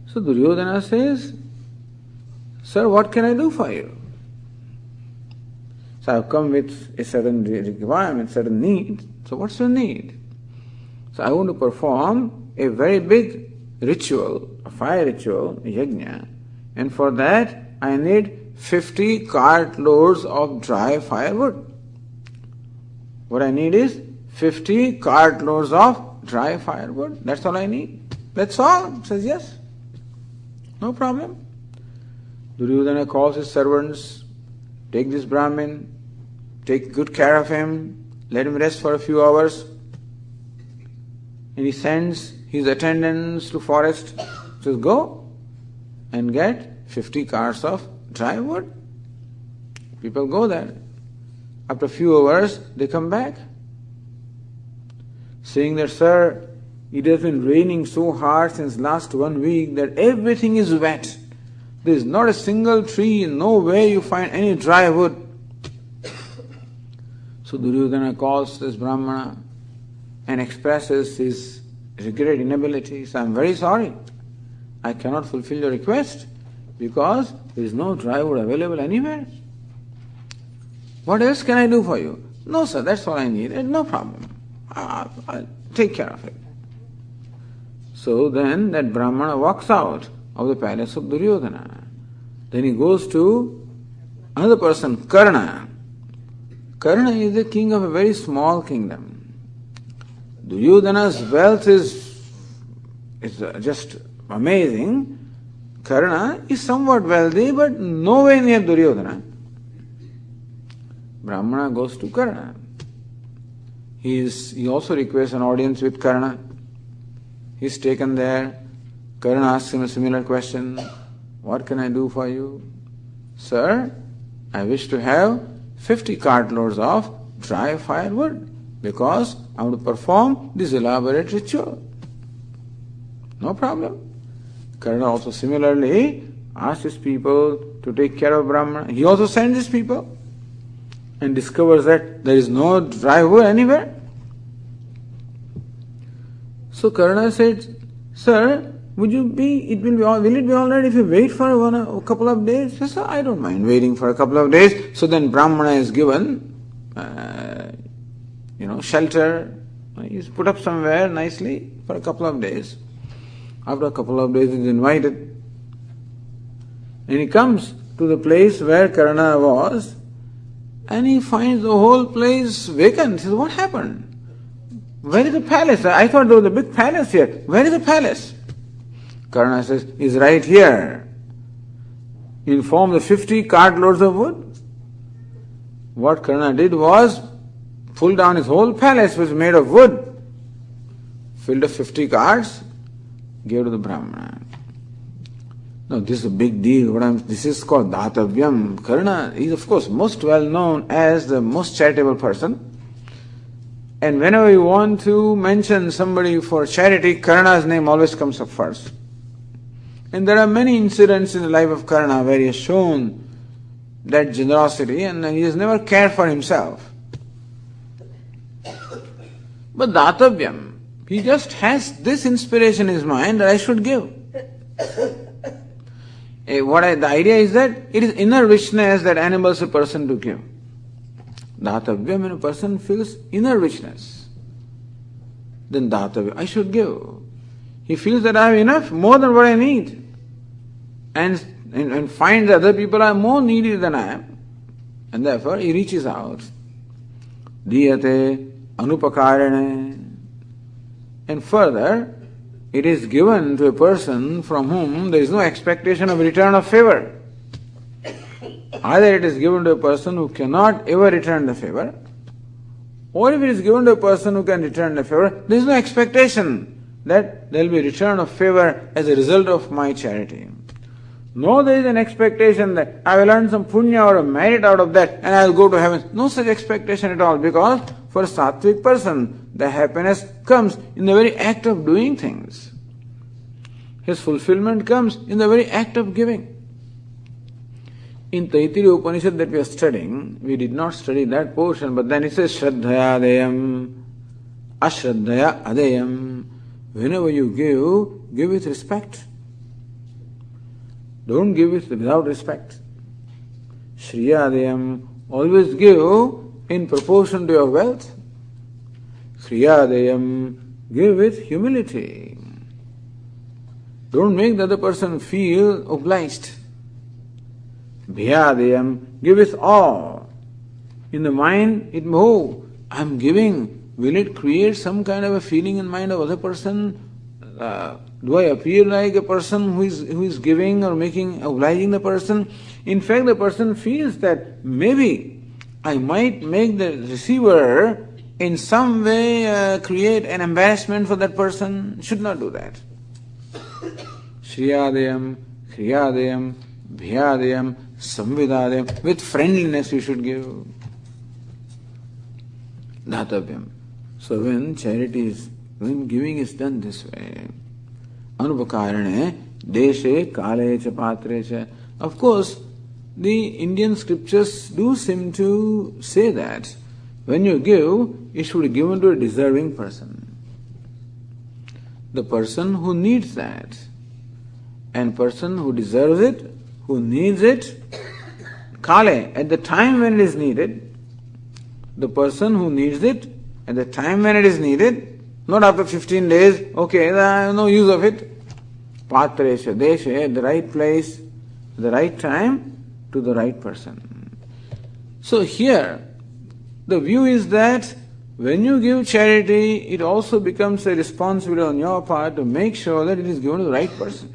So Duryodhana says, Sir, what can I do for you? So I have come with a certain requirement, certain need. So what's your need? So I want to perform a very big ritual, a fire ritual, a yajna. And for that I need 50 cartloads of dry firewood. What I need is 50 cartloads of dry firewood. That's all I need. That's all. Says yes. No problem. Duryodhana calls his servants, take this Brahmin, take good care of him, let him rest for a few hours. And he sends his attendants to forest, says go and get 50 cars of dry wood. People go there. After a few hours, they come back, saying that, Sir, it has been raining so hard since last 1 week that everything is wet. There is not a single tree, nowhere you find any dry wood. So Duryodhana calls this Brahmana and expresses his regret, inability. So I am very sorry. I cannot fulfill your request because there is no dry wood available anywhere. What else can I do for you? No, sir, that's all I need. No problem. I'll take care of it. So then that Brahmana walks out of the palace of Duryodhana. Then he goes to another person, Karna. Karna is the king of a very small kingdom. Duryodhana's wealth is just amazing. Karna is somewhat wealthy, but nowhere near Duryodhana. Brahmana goes to Karna. He also requests an audience with Karna. He's taken there. Karna asks him a similar question. What can I do for you? Sir, I wish to have 50 cartloads of dry firewood because I want to perform this elaborate ritual. No problem. Karna also similarly asks his people to take care of Brahmana. He also sends his people and discovers that there is no dry wood anywhere. So Karna said, Sir, will it be all right if you wait for a couple of days? He said, I don't mind waiting for a couple of days. So then Brahmana is given shelter. He's put up somewhere nicely for a couple of days. After a couple of days, he's invited. And he comes to the place where Karna was, and he finds the whole place vacant. He says, what happened? Where is the palace? I thought there was a big palace here. Where is the palace? Karna says, it's right here. In form of 50 cartloads of wood. What Karna did was pull down his whole palace, which was made of wood, filled up 50 carts, gave to the Brahmana. Now this is a big deal. This is called Datavyam. Karna is of course most well known as the most charitable person. And whenever you want to mention somebody for charity, Karna's name always comes up first. And there are many incidents in the life of Karna where he has shown that generosity and he has never cared for himself. But Datavyam, he just has this inspiration in his mind that I should give. The idea is that it is inner richness that enables a person to give. Datavyam, when a person feels inner richness, then Datavyam, I should give. He feels that I have enough, more than what I need. And finds other people are more needy than I am. And therefore he reaches out. Diyate anupakarane. And further, it is given to a person from whom there is no expectation of return of favor. Either it is given to a person who cannot ever return the favor, or if it is given to a person who can return the favor, there is no expectation that there will be return of favor as a result of my charity. No, there is an expectation that I will earn some punya or a merit out of that and I will go to heaven. No such expectation at all, because for a sattvic person, the happiness comes in the very act of doing things. His fulfillment comes in the very act of giving. In Taittiriya Upanishad that we are studying, we did not study that portion, but then it says Shraddhaya Adeyam, Ashraddhaya Adeyam. Whenever you give with respect. Don't give it without respect. Shriya Adeyam, always give in proportion to your wealth. Shriya Adeyam, give with humility. Don't make the other person feel obliged. Bhyadeyam, give with awe. In the mind, I'm giving. Will it create some kind of a feeling in mind of other person? Do I appear like a person who is giving or obliging the person? In fact, the person feels that maybe I might make the receiver in some way create an embarrassment for that person. Should not do that. Shriyadeyam, Kriyadeyam, Bhyadeyam, Samvidadeyam. With friendliness you should give. Dhatavyam. So when giving is done this way, Anupakarane, Deshe, Kale, cha Patre, cha. Of course, the Indian scriptures do seem to say that when you give, it should be given to a deserving person. The person who needs that. And person who deserves it, who needs it, Kale, at the time when it is needed. The person who needs it, at the time when it is needed, not after 15 days, okay, I have no use of it. Patresha, Deshe, at the right place, the right time, to the right person. So here, the view is that when you give charity, it also becomes a responsibility on your part to make sure that it is given to the right person.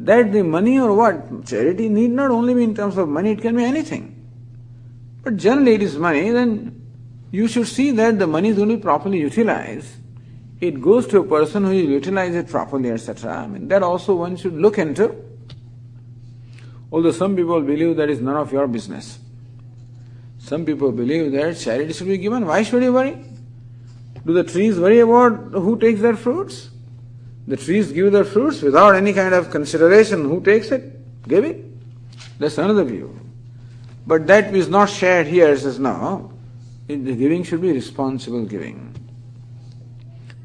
that the money or what? Charity need not only be in terms of money, it can be anything. But generally it is money, then you should see that the money is going to be properly utilized. It goes to a person who will utilize it properly, etc. I mean, that also one should look into. Although some people believe that is none of your business. Some people believe that charity should be given. Why should you worry? Do the trees worry about who takes their fruits? The trees give their fruits without any kind of consideration. Who takes it? Give it. That's another view. But that is not shared here. It says no. The giving should be responsible giving.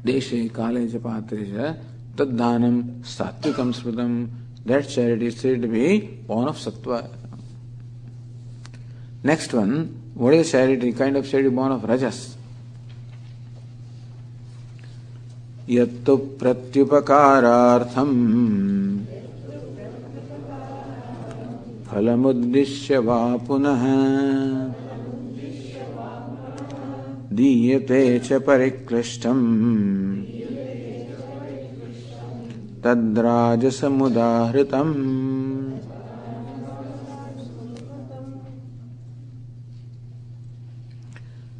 Deshe kale japatreja taddanam satvikam smritam. That charity is said to be born of sattva. Next one, what is the charity? Kind of charity born of rajas. Yattu pratyupakarartham phalamuddishya va punaha diyate cha parikrishtam tadrajasamudahritam.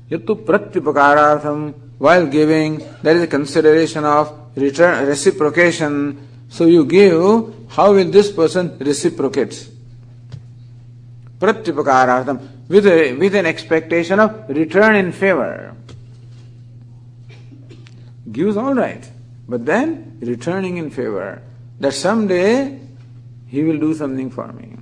Yattu pratyupakarartham. While giving, there is a consideration of return, reciprocation. So you give, how will this person reciprocate? Pratyupakarartham, with an expectation of return in favor. Gives all right, but then returning in favor. That someday he will do something for me.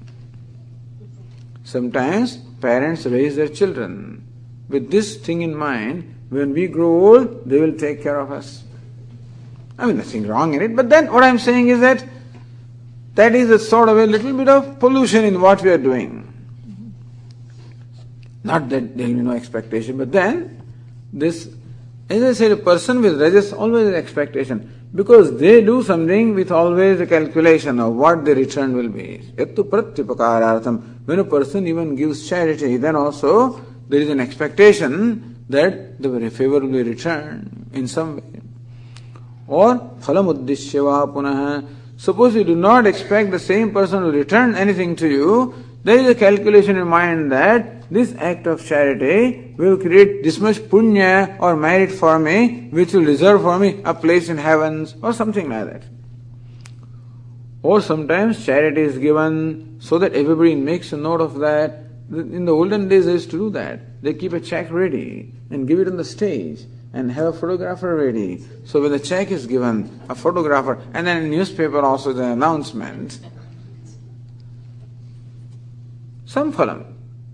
Sometimes parents raise their children with this thing in mind. When we grow old, they will take care of us. I mean, nothing wrong in it, but then what I am saying is that is a sort of a little bit of pollution in what we are doing. Not that there will be no expectation, but then this, as I said, a person with rajas always has expectation, because they do something with always a calculation of what the return will be. Yattu pratyupakarartham. When a person even gives charity, then also there is an expectation that the favor will be returned in some way. Or phalamuddishya va punaha. Suppose you do not expect the same person to return anything to you, there is a calculation in mind that this act of charity will create this much punya or merit for me, which will reserve for me a place in heavens or something like that. Or sometimes charity is given so that everybody makes a note of that. In the olden days they used to do that. They keep a check ready and give it on the stage and have a photographer ready. So when the check is given, a photographer, and then in newspaper also the announcement, some phalam,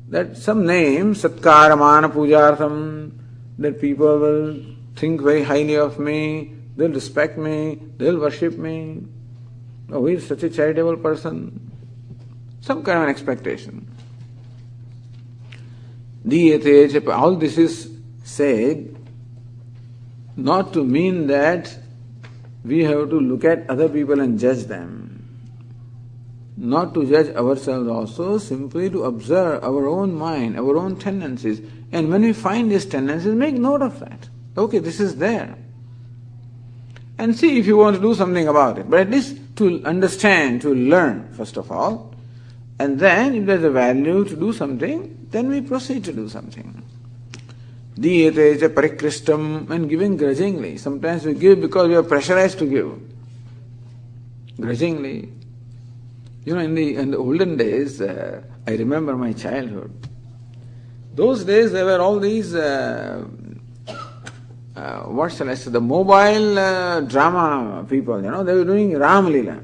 that some name, satkara mana pujartham, that people will think very highly of me, they'll respect me, they'll worship me. Oh, he is such a charitable person. Some kind of an expectation. All this is said not to mean that we have to look at other people and judge them. Not to judge ourselves also, simply to observe our own mind, our own tendencies. And when we find these tendencies, make note of that. Okay, this is there. And see if you want to do something about it. But at least to understand, to learn, first of all. And then, if there's a value to do something, then we proceed to do something. Diyate cha parikristam, and giving grudgingly. Sometimes we give because we are pressurized to give. Grudgingly. You know, in the olden days, I remember my childhood. Those days there were all these, what shall I say, the mobile drama people, they were doing Ram Leela.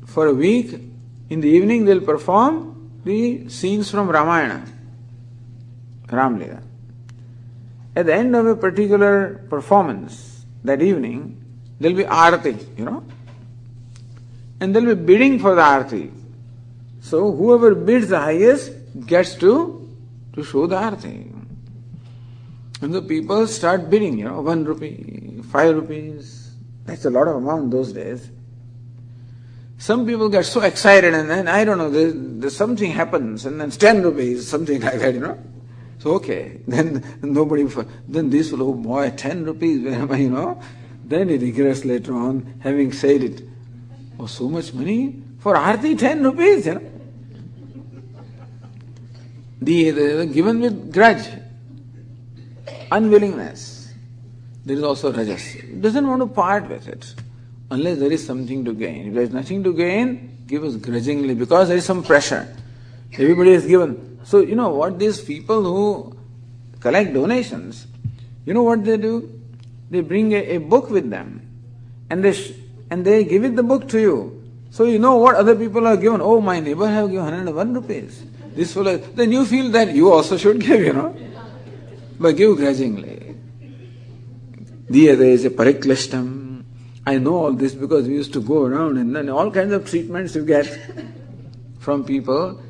For a week, in the evening they'll perform the scenes from Ramayana, Ram Leela. At the end of a particular performance, that evening, there'll be arati, and they'll be bidding for the arati. So whoever bids the highest gets to show the arati. And the people start bidding, 1 rupee, 5 rupees. That's a lot of amount those days. Some people get so excited and then, I don't know, there's something happens and then it's 10 rupees, something like that, So okay, then nobody, then this will, oh boy, 10 rupees, Then he regrets later on, having said it. Oh, so much money? For Aarti, 10 rupees, you know. The given with grudge, unwillingness. There is also rajas. He doesn't want to part with it unless there is something to gain. If there is nothing to gain, give us grudgingly because there is some pressure. Everybody is given. So, you know what, these people who collect donations, you know what they do? They bring a book with them and they give it the book to you. So you know what other people are given. Oh, my neighbor have given 101 rupees. This fellow, then you feel that you also should give, you know. But give grudgingly. There is a pariklishtam. I know all this because we used to go around and then all kinds of treatments you get from people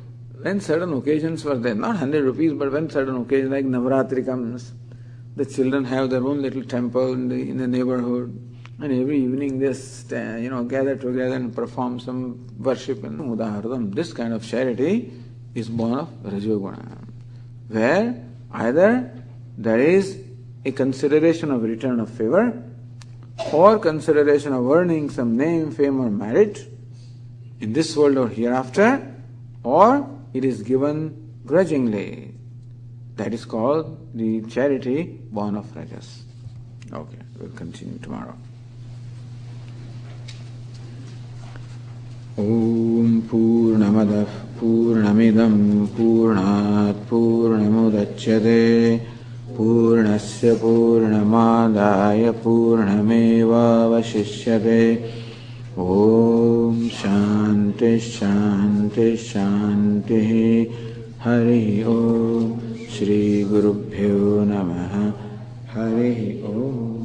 when certain occasions were there. Not 100 rupees, but when certain occasions like Navratri comes, the children have their own little temple in the neighborhood. And every evening they gather together and perform some worship and udaharadam. This kind of charity is born of Rajoguna, where either there is a consideration of return of favor or consideration of earning some name, fame or merit in this world or hereafter, or it is given grudgingly. That is called the charity born of Rajas. Okay, we'll continue tomorrow. Om Purnamadah Purnamidam Purnat Purnamudachyate Purnasya Purnamadaya Purnameva Vashishyate. Om Shanti Shanti Shanti. Hari Om. Shri Gurubhyo Namaha. Hari Om.